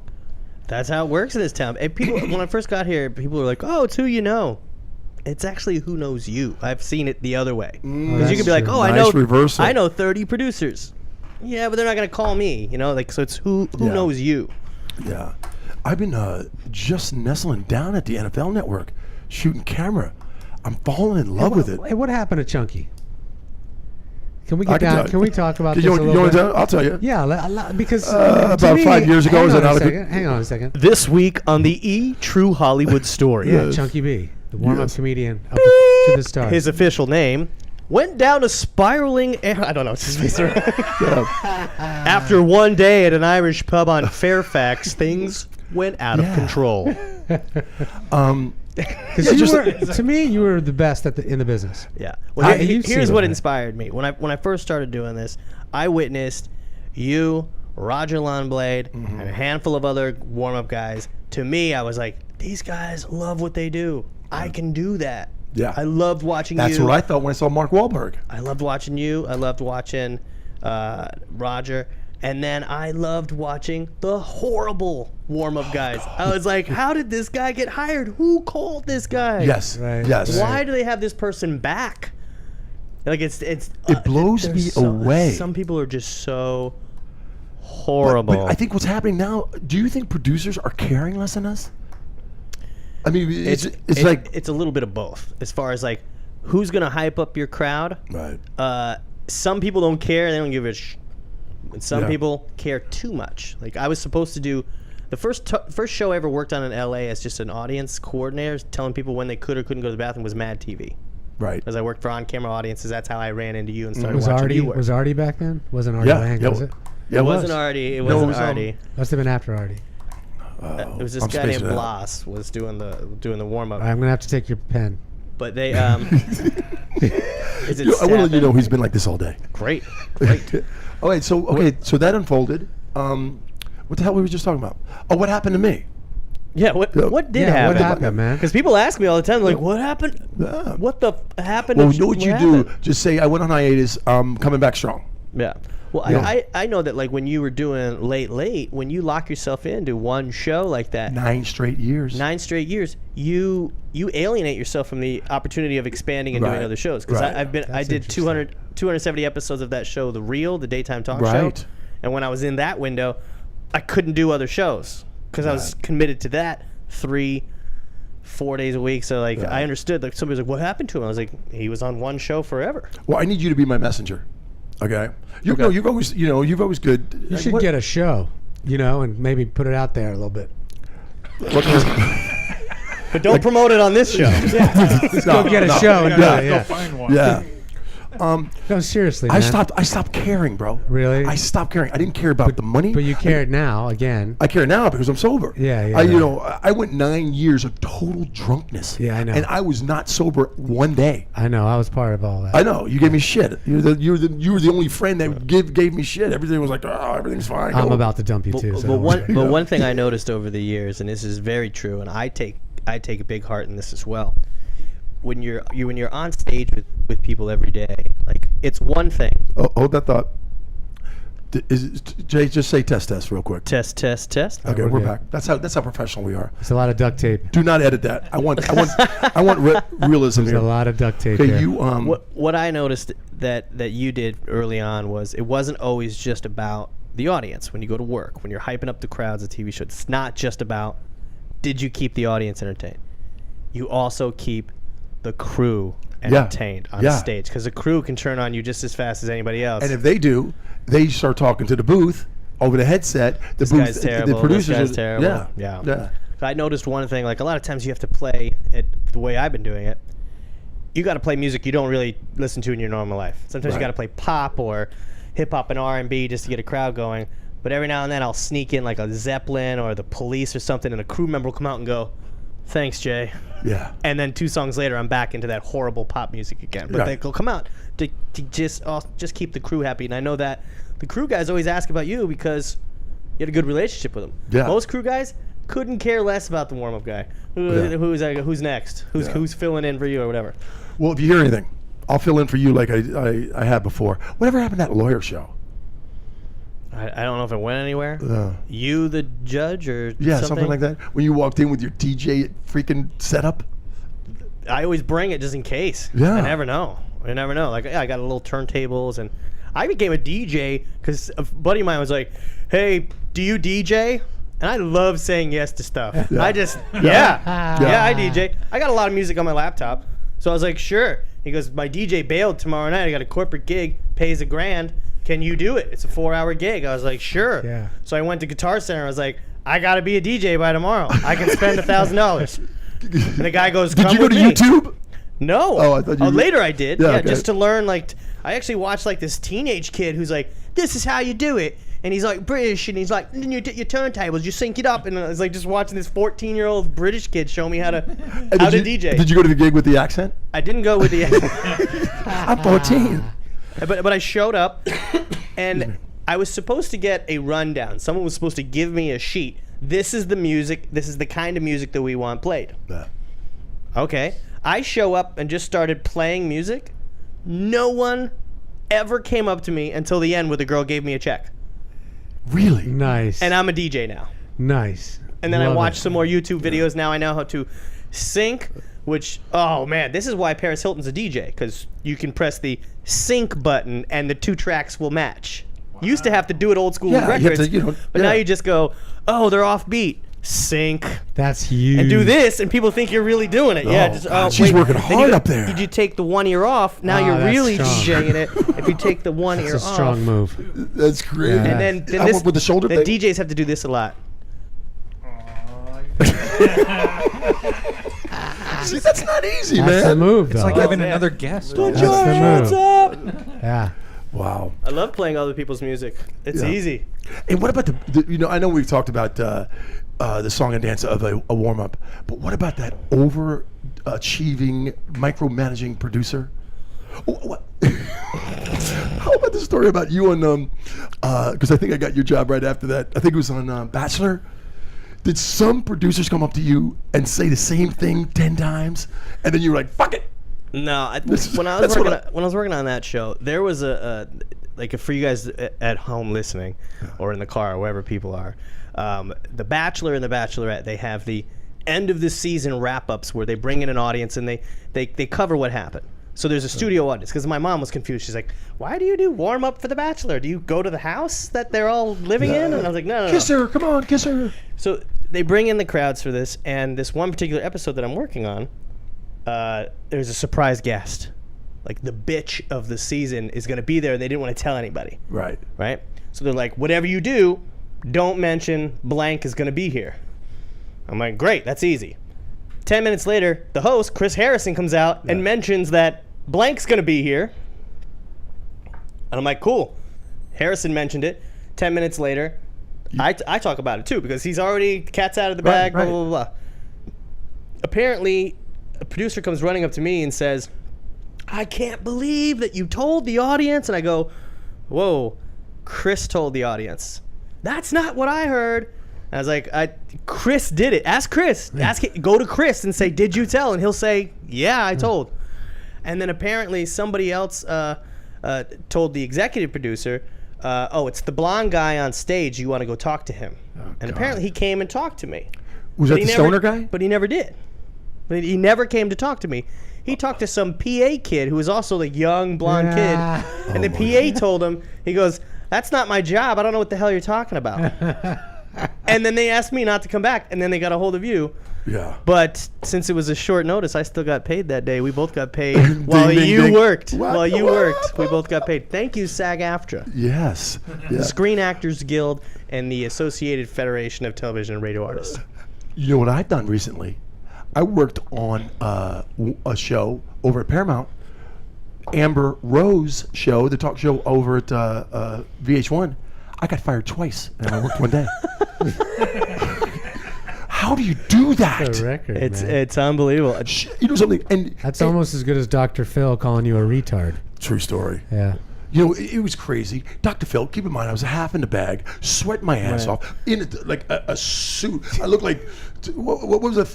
Speaker 7: That's how it works in this town. And people, when I first got here, people were like, "Oh, it's who you know." It's actually who knows you. I've seen it the other way. Because you could be like, "Oh,
Speaker 4: Nice reversal.
Speaker 7: I know 30 producers." Yeah, but they're not gonna call me. So it's who knows you.
Speaker 4: Yeah, I've been just nestling down at the NFL Network, shooting camera. I'm falling in love with it.
Speaker 5: Hey, what happened to Chunky? Can we get down? Can we talk about this a little bit?
Speaker 4: I'll tell you.
Speaker 5: Yeah, because
Speaker 4: about 5 years ago,
Speaker 5: hang on a second.
Speaker 7: This week on the True Hollywood Story.
Speaker 5: Yeah, Chunky B, the warm-up comedian, up to the stars.
Speaker 7: His official name went down a spiraling. I don't know. It's just After one day at an Irish pub on Fairfax, things went out of control.
Speaker 5: Because to me, you were the best in the business.
Speaker 7: Yeah. Well,
Speaker 5: You've
Speaker 7: here's
Speaker 5: seen
Speaker 7: what
Speaker 5: it.
Speaker 7: inspired me. When I first started doing this, I witnessed you, Roger Lonblade, and a handful of other warm-up guys. To me, I was like, these guys love what they do. I can do that.
Speaker 4: Yeah.
Speaker 7: I loved watching you.
Speaker 4: That's what I thought when I saw Mark Wahlberg.
Speaker 7: I loved watching you. I loved watching Roger. And then I loved watching the horrible warm-up guys. I was like, how did this guy get hired? Who called this guy?
Speaker 4: Yes.
Speaker 5: Right.
Speaker 4: Yes.
Speaker 7: Why do they have this person back? Like it
Speaker 4: blows me away.
Speaker 7: Some people are just so horrible.
Speaker 4: But I think what's happening now. Do you think producers are caring less than us? I mean, it's like
Speaker 7: it's a little bit of both. As far as like, who's gonna hype up your crowd?
Speaker 4: Right.
Speaker 7: Some people don't care; they don't give a And some
Speaker 4: Yeah.
Speaker 7: people care too much. Like I was supposed to do the first show I ever worked on in LA as just an audience coordinator, telling people when they could or couldn't go to the bathroom, was Mad TV.
Speaker 4: Right.
Speaker 7: As I worked for on-camera audiences, that's how I ran into you and started watching you work.
Speaker 5: Was Artie back then? Wasn't Artie Lang, was it?
Speaker 4: Yeah,
Speaker 7: It wasn't Artie. It wasn't Artie.
Speaker 5: Must have been after Artie.
Speaker 7: It was this
Speaker 4: I'm
Speaker 7: guy named
Speaker 4: spacing it out.
Speaker 7: Blas was doing the warm up.
Speaker 5: I'm gonna have to take your pen.
Speaker 7: But they is it
Speaker 4: I want to let you
Speaker 7: Staffin?
Speaker 4: know he's been like this all day.
Speaker 7: Great.
Speaker 4: All right, so that unfolded. What the hell were we just talking about? Oh, what happened to me?
Speaker 7: Yeah, what did
Speaker 5: What
Speaker 7: happen?
Speaker 5: happened, man?
Speaker 7: Because people ask me all the time, like, what happened?
Speaker 4: Yeah.
Speaker 7: What the happened?
Speaker 4: Well,
Speaker 7: to
Speaker 4: you know what you do? Just say I went on hiatus. Coming back strong.
Speaker 7: Yeah. Well,
Speaker 4: Yeah.
Speaker 7: I know that like when you were doing late, when you lock yourself into one show like that,
Speaker 4: 9 straight years.
Speaker 7: 9 straight years, you alienate yourself from the opportunity of expanding and doing
Speaker 4: Right.
Speaker 7: other shows. Because
Speaker 4: Right.
Speaker 7: I did 270 episodes of that show, The Real, the daytime talk show.
Speaker 4: Right.
Speaker 7: And when I was in that window, I couldn't do other shows because I was committed to that 3-4 days a week. So like I understood. Like somebody was like, "What happened to him?" I was like, "He was on one show forever."
Speaker 4: Well, I need you to be my messenger. Okay. No, you've always good.
Speaker 5: You should get a show, and maybe put it out there a little bit.
Speaker 7: But don't promote it on this show.
Speaker 5: Go get a show and do it.
Speaker 6: Go
Speaker 5: Yeah.
Speaker 6: find one.
Speaker 4: Yeah.
Speaker 5: No, seriously, man.
Speaker 4: I stopped caring, bro.
Speaker 5: Really?
Speaker 4: I stopped caring. I didn't care about the money.
Speaker 5: But you care now again.
Speaker 4: I care now because I'm sober.
Speaker 5: Yeah.
Speaker 4: I went 9 years of total drunkenness.
Speaker 5: Yeah, I know.
Speaker 4: And I was not sober one day.
Speaker 5: I know. I was part of all that.
Speaker 4: I know. You gave me shit. You were the only friend that gave me shit. Everything was like, oh, everything's fine.
Speaker 5: I'm
Speaker 4: Go.
Speaker 5: about to dump you too. So don't worry.
Speaker 7: But one thing I noticed over the years, and this is very true, and I take a big heart in this as well. When you're on stage with people every day, like it's one thing.
Speaker 4: Oh, hold that thought. Jay, just say test real quick.
Speaker 7: Test.
Speaker 4: Okay,
Speaker 5: we're
Speaker 4: we're
Speaker 5: good.
Speaker 4: back. That's how professional we are.
Speaker 5: It's a lot of duct tape.
Speaker 4: Do not edit that. I want realism
Speaker 5: There's
Speaker 4: here.
Speaker 5: a lot of duct tape
Speaker 4: Okay,
Speaker 5: there.
Speaker 4: you
Speaker 7: What I noticed that you did early on was it wasn't always just about the audience. When you go to work, when you're hyping up the crowds of TV shows, it's not just about did you keep the audience entertained. You also keep the crew entertained on stage because the crew can turn on you just as fast as anybody else.
Speaker 4: and if they do, they start talking to the booth over the headset. The
Speaker 7: This guy's terrible.
Speaker 4: The producers
Speaker 7: This guy's
Speaker 4: are,
Speaker 7: terrible.
Speaker 4: Yeah.
Speaker 7: So I noticed one thing, like a lot of times you have to play it the way I've been doing it. You got to play music you don't really listen to in your normal life. Sometimes you
Speaker 4: Right.
Speaker 7: got to play pop or hip hop and R&B just to get a crowd going. But every now and then I'll sneak in like a Zeppelin or the Police or something, and a crew member will come out and go, "Thanks, Jay."
Speaker 4: Yeah.
Speaker 7: And then 2 songs later, I'm back into that horrible pop music again. But
Speaker 4: Right.
Speaker 7: they'll come out to just keep the crew happy. And I know that the crew guys always ask about you because you had a good relationship with them.
Speaker 4: Yeah.
Speaker 7: Most crew guys couldn't care less about the warm-up guy. Who's next? Who's filling in for you or whatever.
Speaker 4: Well, if you hear anything, I'll fill in for you like I had before. Whatever happened to that lawyer show?
Speaker 7: I don't know if it went anywhere. You the judge or
Speaker 4: something like that. When you walked in with your DJ freaking setup.
Speaker 7: I always bring it just in case.
Speaker 4: Yeah.
Speaker 7: I never know. Like, I got a little turntables, and I became a DJ because a buddy of mine was like, "Hey, do you DJ?" And I love saying yes to stuff.
Speaker 4: Yeah.
Speaker 7: I just, yeah, I DJ. I got a lot of music on my laptop. So I was like, sure. He goes, my DJ bailed tomorrow night. I got a corporate gig, pays $1,000. Can you do it? It's a 4-hour gig. I was like, sure.
Speaker 5: Yeah.
Speaker 7: So I went to Guitar Center. I was like, I got to be a DJ by tomorrow. I can spend $1,000. And the guy goes,
Speaker 4: Did
Speaker 7: come
Speaker 4: you go
Speaker 7: with
Speaker 4: to
Speaker 7: me.
Speaker 4: YouTube?
Speaker 7: No.
Speaker 4: Oh, I thought you.
Speaker 7: Later I did.
Speaker 4: Yeah,
Speaker 7: Yeah,
Speaker 4: okay.
Speaker 7: just to learn. Like, I actually watched like this teenage kid who's like, "This is how you do it," and he's like British, and he's like, "Your turntables, you sync it up," and I was like just watching this 14-year-old British kid show me how to DJ.
Speaker 4: Did you go to the gig with the accent?
Speaker 7: I didn't go with the.
Speaker 4: I'm 14.
Speaker 7: But I showed up, and I was supposed to get a rundown. Someone was supposed to give me a sheet. This is the music. This is the kind of music that we want played.
Speaker 4: Yeah.
Speaker 7: Okay. I show up and just started playing music. No one ever came up to me until the end where the girl gave me a check.
Speaker 4: Really?
Speaker 5: Nice.
Speaker 7: And I'm a DJ now.
Speaker 5: Nice.
Speaker 7: And then I
Speaker 5: Love
Speaker 7: watched
Speaker 5: it.
Speaker 7: some more YouTube videos. Now I know how to sync, which, oh man, this is why Paris Hilton's a DJ, because you can press the sync button and the 2 tracks will match. You used to have to do it old school with
Speaker 4: Yeah, you have
Speaker 7: records,
Speaker 4: to,
Speaker 7: but now you just go, oh, they're off beat. Sync.
Speaker 5: That's huge.
Speaker 7: And do this, and people think you're really doing it. Yeah,
Speaker 4: Oh,
Speaker 7: just
Speaker 4: God, she's working
Speaker 7: then
Speaker 4: hard
Speaker 7: you-
Speaker 4: up there.
Speaker 7: Did you take the 1 ear off? Now
Speaker 5: Oh,
Speaker 7: you're
Speaker 5: that's
Speaker 7: really
Speaker 5: strong.
Speaker 7: DJing it. If you take the 1 ear
Speaker 5: It's a
Speaker 7: off,
Speaker 5: strong move.
Speaker 4: That's great.
Speaker 5: Yeah.
Speaker 7: and then
Speaker 4: I
Speaker 7: this,
Speaker 4: went with the shoulder
Speaker 7: the
Speaker 4: thing.
Speaker 7: DJs have to do this a lot.
Speaker 4: See, that's not easy,
Speaker 5: That's
Speaker 4: man.
Speaker 5: the move, though.
Speaker 6: It's like having
Speaker 7: yeah.
Speaker 6: another guest.
Speaker 5: That's the move.
Speaker 7: up?
Speaker 5: Yeah.
Speaker 4: Wow.
Speaker 7: I love playing other people's music. It's
Speaker 4: Yeah.
Speaker 7: easy.
Speaker 4: And what about I know we've talked about the song and dance of a warm up, but what about that overachieving, micromanaging producer? What? How about the story about you on? Because I think I got your job right after that. I think it was on Bachelor. Did some producers come up to you and say the same thing 10 times, and then you were like, "Fuck it"?
Speaker 7: No,
Speaker 4: This-
Speaker 7: when I
Speaker 4: that's
Speaker 7: was
Speaker 4: what
Speaker 7: when I was working on that show, there was like for you guys at home listening, or in the car, or wherever people are, the Bachelor and the Bachelorette, they have the end of the season wrap-ups where they bring in an audience and they cover what happened. So there's a studio audience, because my mom was confused. She's like, "Why do you do warm-up for the Bachelor? Do you go to the house that they're all living in?" And I was like, "No, no, no."
Speaker 4: Kiss her, come on, kiss her.
Speaker 7: So they bring in the crowds for this, and this one particular episode that I'm working on, there's a surprise guest. Like the bitch of the season is going to be there, and they didn't want to tell anybody.
Speaker 4: Right.
Speaker 7: Right? So they're like, whatever you do, don't mention blank is going to be here. I'm like, great, that's easy. 10 minutes later, the host, Chris Harrison, comes out and mentions that blank's going to be here. And I'm like, cool. Harrison mentioned it. 10 minutes later, I talk about it too, because he's already, cat's out of the bag,
Speaker 4: Right,
Speaker 7: blah, blah, blah, blah. Apparently, a producer comes running up to me and says, I can't believe that you told the audience. And I go, whoa, Chris told the audience. That's not what I heard. I was like, Chris did it. Ask Chris. Go to Chris and say, did you tell? And he'll say, yeah, I told. And then apparently somebody else told the executive producer, it's the blonde guy on stage. You want to go talk to him. And apparently he came and talked to me.
Speaker 4: Was
Speaker 7: But
Speaker 4: that
Speaker 7: he
Speaker 4: the
Speaker 7: never-
Speaker 4: stoner guy?
Speaker 7: But he never did. He never came to talk to me. He talked to some PA kid who was also the young blonde
Speaker 5: Yeah.
Speaker 7: kid. And the PA told him, he goes, that's not my job. I don't know what the hell you're talking about. And then they asked me not to come back, and then they got a hold of you.
Speaker 4: Yeah.
Speaker 7: But since it was a short notice, I still got paid that day. We both got paid while
Speaker 4: Ding, ding,
Speaker 7: you
Speaker 4: ding.
Speaker 7: worked.
Speaker 4: What?
Speaker 7: While you
Speaker 4: What?
Speaker 7: worked, we both got paid. Thank you, SAG-AFTRA,
Speaker 4: Yes.
Speaker 7: the
Speaker 4: Yeah.
Speaker 7: Screen Actors Guild, and the Associated Federation of Television and Radio Artists.
Speaker 4: You know what I've done recently? I worked on a show over at Paramount, Amber Rose show, the talk show over at VH1. I got fired twice, and I worked one day. How do you do that?
Speaker 5: That's a record, man.
Speaker 7: It's unbelievable.
Speaker 4: You know something? And
Speaker 5: That's almost as good as Dr. Phil calling you a retard.
Speaker 4: true story.
Speaker 5: Yeah.
Speaker 4: You know, it was crazy. Dr. Phil, keep in mind, I was half in the bag, sweating my ass off, in a suit. I looked like, what was it,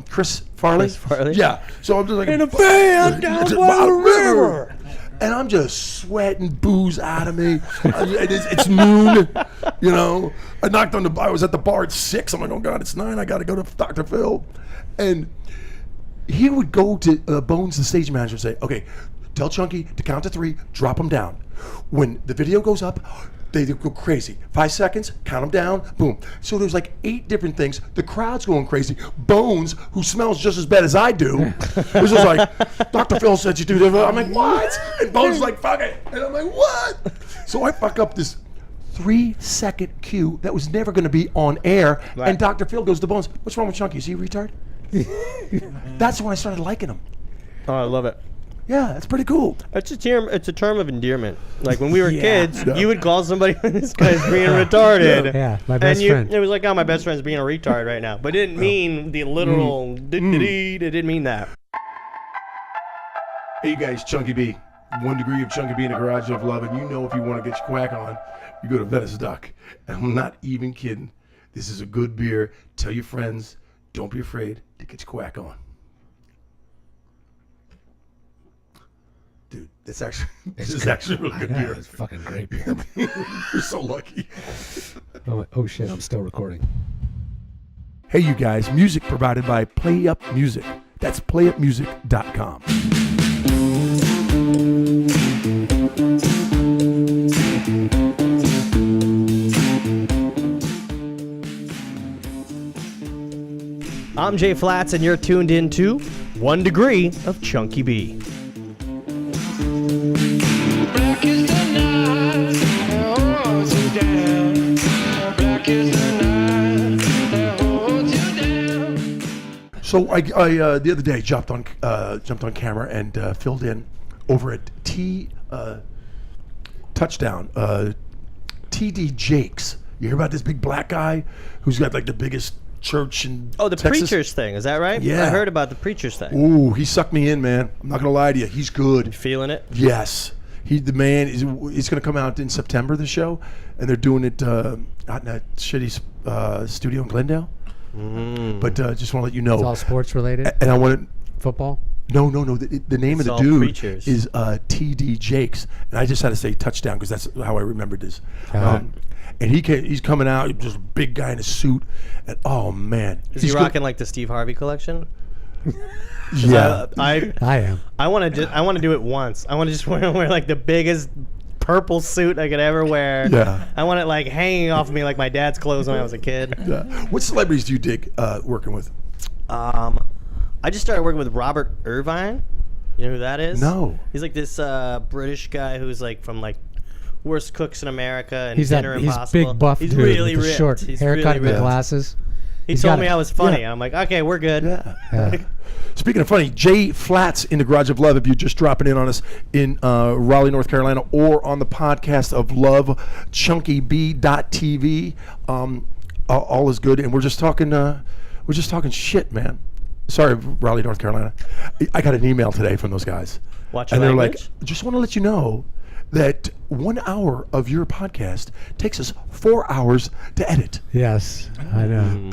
Speaker 4: Chris Farley?
Speaker 7: Chris Farley?
Speaker 4: Yeah. So I'm just like,
Speaker 7: In a van down by the river.
Speaker 4: And I'm just sweating booze out of me. It's noon, you know. I was at the bar at 6. I'm like, oh God, it's 9. I got to go to Dr. Phil. And he would go to Bones, the stage manager, and say, okay, tell Chunky to count to 3, drop him down. When the video goes up, they go crazy. 5 seconds, count them down, boom. So there's like 8 different things. The crowd's going crazy. Bones, who smells just as bad as I do, was just like, Dr. Phil said you do this. I'm like, what? And Bones is like, fuck it. And I'm like, what? So I fuck up this 3-second cue that was never going to be on air.
Speaker 7: Right.
Speaker 4: And Dr. Phil goes to Bones, what's wrong with Chunky? Is he a retard? That's when I started liking him.
Speaker 7: Oh, I love it.
Speaker 4: Yeah, that's pretty cool.
Speaker 7: It's a term of endearment. Like when we were kids,
Speaker 4: Yeah.
Speaker 7: you would call somebody, this guy's being retarded.
Speaker 5: Yeah, my best friend.
Speaker 7: It was like, oh, my best friend's being a retard right now. But it didn't mean the literal, it didn't mean that.
Speaker 4: Hey guys, Chunky B. 1 degree of Chunky B in the garage of love. And you know if you want to get your quack on, you go to Venice Duck. And I'm not even kidding. This is a good beer. Tell your friends, don't be afraid to get your quack on. Dude, this is actually a really good beer.
Speaker 5: It's fucking great beer.
Speaker 4: You're so lucky.
Speaker 5: Oh shit, I'm still recording.
Speaker 4: Hey you guys, music provided by Play Up Music. That's playupmusic.com.
Speaker 7: I'm Jay Flats, and you're tuned into 1 Degree of Chunky B.
Speaker 8: Black is the night that holds you down. Black is the night that holds you down.
Speaker 4: So I the other day jumped on camera and filled in over at Touchdown. TD Jakes. You hear about this big black guy who's got like the biggest church in
Speaker 7: Oh, the
Speaker 4: Texas?
Speaker 7: preachers thing. Is that right?
Speaker 4: Yeah.
Speaker 7: I heard about the preachers thing.
Speaker 4: Ooh, he sucked me in, man. I'm not gonna lie to you. He's good.
Speaker 7: Feeling it?
Speaker 4: Yes. He's going to come out in September, the show, and they're doing it out in that shitty studio in Glendale. But just want to let you know.
Speaker 5: It's all sports related.
Speaker 4: And I want to.
Speaker 5: Football.
Speaker 4: No. The name
Speaker 7: It's
Speaker 4: of
Speaker 7: all
Speaker 4: the dude
Speaker 7: preachers.
Speaker 4: is TD Jakes, and I just had to say Touchdown because that's how I remembered this. And he's coming out, just a big guy in a suit, and oh man,
Speaker 7: Is he rocking like the Steve Harvey collection?
Speaker 4: Yeah,
Speaker 5: I am.
Speaker 7: I want to do it once. I want to just wear like the biggest purple suit I could ever wear.
Speaker 4: Yeah.
Speaker 7: I want it like hanging off of me like my dad's clothes when I was a kid.
Speaker 4: yeah. What celebrities do you dig working with?
Speaker 7: I just started working with Robert Irvine. You know who that is?
Speaker 4: No.
Speaker 7: He's like this British guy who's like from like Worst Cooks in America and
Speaker 5: He's
Speaker 7: Dinner
Speaker 5: he's
Speaker 7: Impossible.
Speaker 5: big buff
Speaker 7: He's
Speaker 5: dude
Speaker 7: really
Speaker 5: with the
Speaker 7: ripped.
Speaker 5: short
Speaker 7: He's
Speaker 5: haircut
Speaker 7: really
Speaker 5: and the
Speaker 7: ripped.
Speaker 5: glasses.
Speaker 7: He
Speaker 5: He's
Speaker 7: told
Speaker 5: got
Speaker 7: me
Speaker 5: it.
Speaker 7: I was funny.
Speaker 4: Yeah.
Speaker 7: I'm like, okay, we're good.
Speaker 4: Yeah. Speaking of funny, Jay Flats in the Garage of Love. If you're just dropping in on us in Raleigh, North Carolina, or on the podcast of Love, ChunkyB.tv, all is good. And we're just talking shit, man. Sorry, Raleigh, North Carolina. I got an email today from those guys,
Speaker 7: Watch
Speaker 4: and
Speaker 7: your
Speaker 4: they're
Speaker 7: language.
Speaker 4: like, just want to let you know that 1 hour of your podcast takes us 4 hours to edit.
Speaker 5: Yes, I know.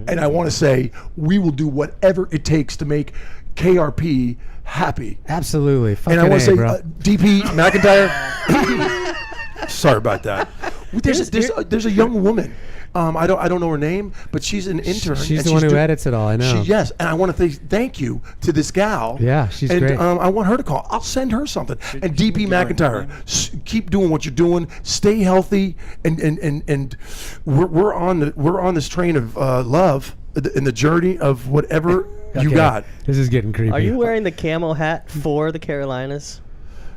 Speaker 4: And I want to say we will do whatever it takes to make KRP happy.
Speaker 5: Absolutely. Fucking
Speaker 4: And I want to say,
Speaker 5: bro.
Speaker 4: DP McIntyre. Sorry about that. There's a young woman. I don't know her name, but she's an intern.
Speaker 5: She's
Speaker 4: and
Speaker 5: the one who
Speaker 4: doing-
Speaker 5: edits it all. I know.
Speaker 4: Yes, and I want to thank you to this gal.
Speaker 5: Yeah, she's
Speaker 4: and,
Speaker 5: great.
Speaker 4: I want her to call. I'll send her something. And DP McIntyre, keep doing what you're doing. Stay healthy, and we're on this train of love in the journey of whatever you
Speaker 5: Okay,
Speaker 4: got.
Speaker 5: This is getting creepy.
Speaker 7: Are you wearing the camel hat for the Carolinas?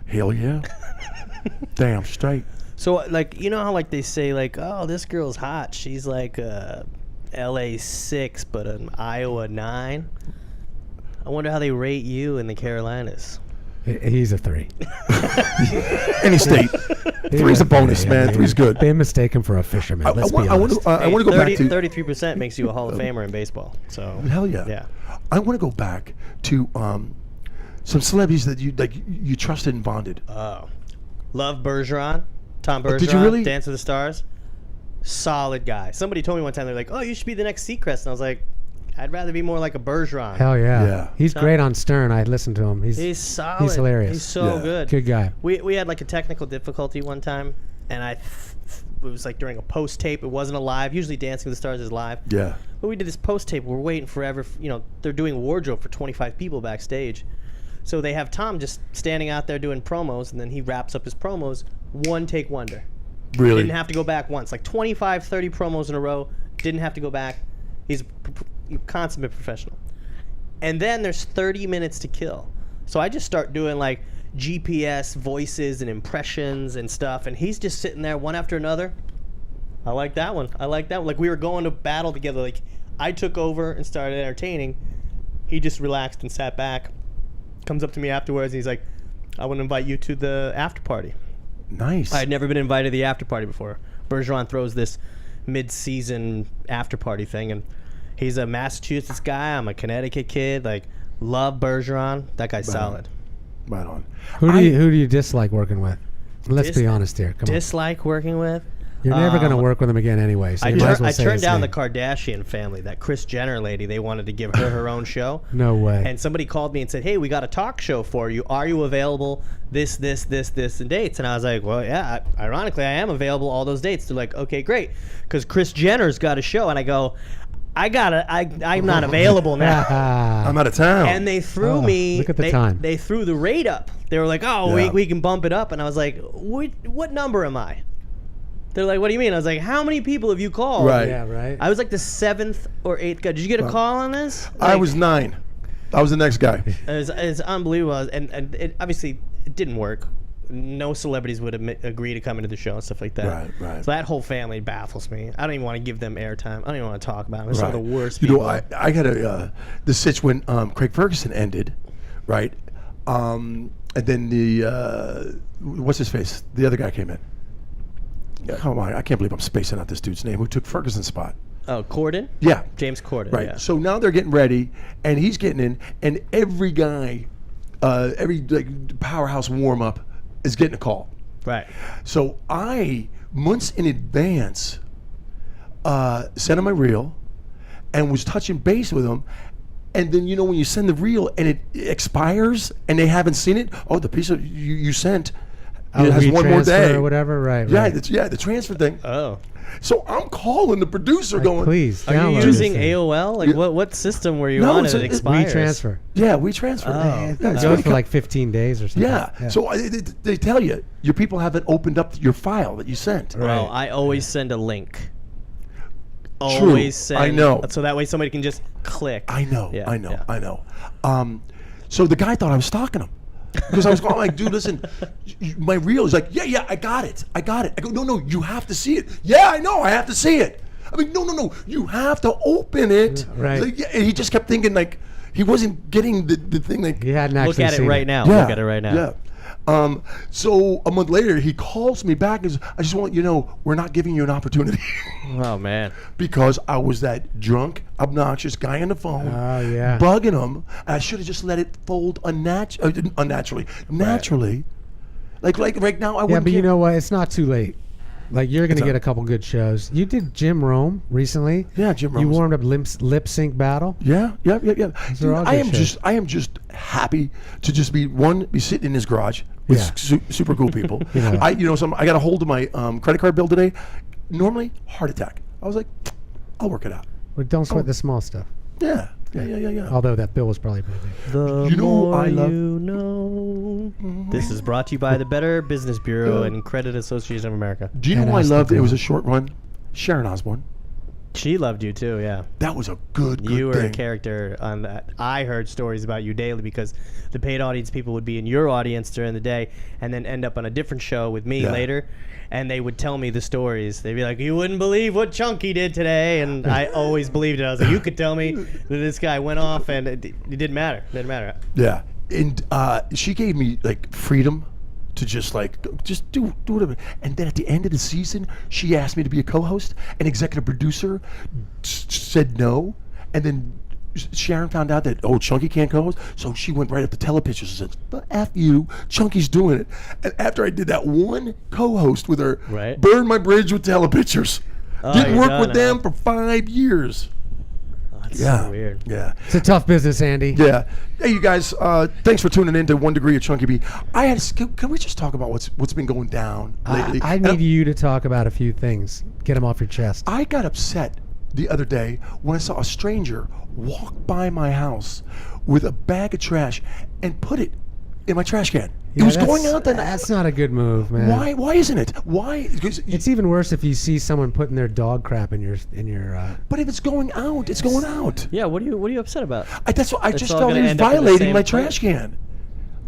Speaker 4: Hell yeah. Damn straight.
Speaker 7: So, like, you know how, like, they say, like, oh, this girl's hot. She's, like, a LA 6, but an Iowa 9. I wonder how they rate you in the Carolinas.
Speaker 5: He's a 3.
Speaker 4: Any state. Three's a bonus, man. Three's good.
Speaker 5: Been mistaken for a fisherman. Let's be honest.
Speaker 4: I want to go back to
Speaker 7: 33% makes you a Hall of Famer in baseball. So
Speaker 4: hell yeah.
Speaker 7: yeah.
Speaker 4: I want to go back to some celebrities that you trusted and bonded.
Speaker 7: Love Bergeron, Tom Bergeron.
Speaker 4: Did you really?
Speaker 7: Dance with the Stars. Solid guy. Somebody told me one time, they're like, "Oh, you should be the next Seacrest," and I was like, "I'd rather be more like a Bergeron."
Speaker 5: Hell yeah.
Speaker 4: Yeah.
Speaker 5: He's great on Stern. I listened to him.
Speaker 7: He's solid.
Speaker 5: He's hilarious.
Speaker 7: He's so
Speaker 4: Yeah.
Speaker 7: good.
Speaker 5: Good guy.
Speaker 7: We had like a technical difficulty one time, and it was like during a post tape. It wasn't a live. Usually, Dancing with the Stars is live.
Speaker 4: Yeah.
Speaker 7: But we did this post tape. We're waiting forever. They're doing wardrobe for 25 people backstage. So they have Tom just standing out there doing promos, and then he wraps up his promos. One take wonder.
Speaker 4: Really?
Speaker 7: Didn't have to go back once. Like 25, 30 promos in a row. Didn't have to go back. He's a consummate professional. And then there's 30 minutes to kill. So I just start doing like GPS voices and impressions and stuff. And he's just sitting there one after another. I like that one. I like that one. Like we were going to battle together. Like I took over and started entertaining. He just relaxed and sat back. Comes up to me afterwards and he's like, I want to invite you to the after party.
Speaker 4: Nice.
Speaker 7: I had never been invited to the after party before. Bergeron throws this mid-season after party thing, and he's a Massachusetts guy. I'm a Connecticut kid. Like, love Bergeron. That guy's solid.
Speaker 4: Right on.
Speaker 5: Who do you dislike working with? Let's be honest here. Come on.
Speaker 7: Dislike working with?
Speaker 5: You're never going to work with him again anyway. So
Speaker 7: I
Speaker 5: you might as well say
Speaker 7: turned
Speaker 5: his
Speaker 7: down
Speaker 5: name.
Speaker 7: the Kardashian family, that Kris Jenner lady. They wanted to give her own show.
Speaker 5: No way.
Speaker 7: And somebody called me and said, hey, we got a talk show for you. Are you available this, and dates? And I was like, well, yeah, ironically, I am available all those dates. They're like, okay, great. Because Kris Jenner's got a show. And I go, I'm not available now.
Speaker 4: I'm out of town.
Speaker 7: And they threw me.
Speaker 5: Look at the time.
Speaker 7: They threw the rate up. They were like, oh,
Speaker 4: Yeah.
Speaker 7: we can bump it up. And I was like, what number am I? They're like, what do you mean? I was like, how many people have you called?
Speaker 4: Right.
Speaker 5: Yeah, right.
Speaker 7: I was like the 7th or 8th guy. Did you get a call on this?
Speaker 4: I
Speaker 7: Like,
Speaker 4: was 9. I was the next guy.
Speaker 7: It's unbelievable. And it, obviously, it didn't work. No celebrities would agree to come into the show and stuff like that.
Speaker 4: Right, right.
Speaker 7: So that whole family baffles me. I don't even want to give them airtime. I don't even want to talk about them. It's some of the worst
Speaker 4: You
Speaker 7: people.
Speaker 4: know, I had the sitch when Craig Ferguson ended, right? And then the what's his face? The other guy came in. Come on, I can't believe I'm spacing out this dude's name. Who took Ferguson's spot?
Speaker 7: Oh, Corden?
Speaker 4: Yeah,
Speaker 7: James Corden.
Speaker 4: right.
Speaker 7: Yeah.
Speaker 4: So now they're getting ready, and he's getting in, and every guy, every powerhouse warm up is getting a call.
Speaker 7: Right.
Speaker 4: So I, months in advance, sent him my reel and was touching base with him. And then, when you send the reel and it expires and they haven't seen it, the piece of you sent it has one more day.
Speaker 5: Or whatever, right.
Speaker 4: Yeah, the transfer thing.
Speaker 7: Oh.
Speaker 4: So I'm calling the producer going,
Speaker 5: Please,
Speaker 7: Are you
Speaker 5: download
Speaker 7: using
Speaker 5: this thing.
Speaker 7: AOL? Like, what system were you
Speaker 4: No,
Speaker 7: on
Speaker 4: it's
Speaker 7: and
Speaker 4: a-
Speaker 7: it
Speaker 4: it's
Speaker 7: expires?
Speaker 5: WeTransfer.
Speaker 4: yeah, we transfer.
Speaker 7: Oh.
Speaker 5: It goes for like 15 days or something.
Speaker 4: Yeah. So they tell you, your people haven't opened up your file that you sent.
Speaker 7: Well, I always send a link.
Speaker 4: True.
Speaker 7: Always send.
Speaker 4: I know.
Speaker 7: So that way somebody can just click.
Speaker 4: I know.
Speaker 7: Yeah,
Speaker 4: I know.
Speaker 7: yeah.
Speaker 4: I know. So the guy thought I was stalking him. Because I was going like, dude, listen, my reel is like, yeah, I got it. I go, no, you have to see it. Yeah, I know, I have to see it. I mean, no, you have to open it.
Speaker 5: Right.
Speaker 4: Like, yeah, and he just kept thinking like he wasn't getting the thing. Like,
Speaker 5: He hadn't
Speaker 7: Look
Speaker 5: actually
Speaker 7: at it
Speaker 5: seen
Speaker 7: right now.
Speaker 4: yeah,
Speaker 7: Look at it right now.
Speaker 4: Yeah. So a month later, he calls me back and says, I just want you to know we're not giving you an opportunity
Speaker 7: Oh man.
Speaker 4: because I was that drunk, obnoxious guy on the phone,
Speaker 5: Oh, yeah.
Speaker 4: bugging him. I should have just let it fold unnaturally. Naturally. Like right now, I
Speaker 5: Yeah,
Speaker 4: wouldn't
Speaker 5: but you
Speaker 4: care.
Speaker 5: know what? It's not too late. Like, you're going to
Speaker 4: What's
Speaker 5: get
Speaker 4: up?
Speaker 5: a couple good shows. You did Jim Rome recently.
Speaker 4: Yeah, Jim Rome
Speaker 5: You
Speaker 4: was-
Speaker 5: warmed up lip sync battle.
Speaker 4: Yeah.
Speaker 5: Those are
Speaker 4: Dude,
Speaker 5: all
Speaker 4: I
Speaker 5: good
Speaker 4: am
Speaker 5: shows.
Speaker 4: just happy to just be sitting in his garage with
Speaker 5: Yeah.
Speaker 4: super cool people.
Speaker 5: You know.
Speaker 4: I got a hold of my credit card bill today. Normally, heart attack. I was like, I'll work it out.
Speaker 5: But don't sweat the small stuff.
Speaker 4: Yeah.
Speaker 5: Although that bill was probably pretty big.
Speaker 7: The
Speaker 4: You know who
Speaker 7: more
Speaker 4: I love?
Speaker 7: you know. This is brought to you by the Better Business Bureau and Credit Association of America.
Speaker 4: Do you know
Speaker 5: And
Speaker 4: who I
Speaker 5: ask the
Speaker 4: loved? It
Speaker 5: girl.
Speaker 4: was a short run. Sharon Osbourne.
Speaker 7: She loved you too, yeah.
Speaker 4: That was a good
Speaker 7: You were a
Speaker 4: thing.
Speaker 7: character on that. I heard stories about you daily because the paid audience people would be in your audience during the day and then end up on a different show with me
Speaker 4: Yeah.
Speaker 7: later. And they would tell me the stories. They'd be like, you wouldn't believe what Chunky did today. And I always believed it. I was like, you could tell me that this guy went off and it didn't matter. It didn't matter.
Speaker 4: Yeah. And she gave me like freedom to just do whatever. And then at the end of the season, she asked me to be a co-host. An executive producer said no, and then Sharon found out that Chunky can't co-host, so she went right up to Telepictures and said, "But F you, Chunky's doing it." And after I did that one co-host with her, burned my bridge with Telepictures. Didn't work with them for 5 years.
Speaker 7: That's so weird.
Speaker 4: Yeah.
Speaker 5: It's a tough business, Andy.
Speaker 4: Yeah. Hey, you guys, thanks for tuning in to 1 Degree of Chunky B. Can we just talk about what's been going down lately?
Speaker 5: I need you to talk about a few things. Get them off your chest.
Speaker 4: I got upset the other day when I saw a stranger walk by my house with a bag of trash and put it in my trash can.
Speaker 5: Yeah,
Speaker 4: it was going out the
Speaker 5: That's not a good move, man.
Speaker 4: Why isn't it? Why?
Speaker 5: It's even worse if you see someone putting their dog crap in your.
Speaker 4: But if it's going out, it's going out.
Speaker 7: Yeah, what are you upset about?
Speaker 4: That's what I
Speaker 7: It's
Speaker 4: just
Speaker 7: all
Speaker 4: felt
Speaker 7: gonna
Speaker 4: he was
Speaker 7: end up in the
Speaker 4: violating
Speaker 7: same
Speaker 4: my
Speaker 7: place.
Speaker 4: trash can.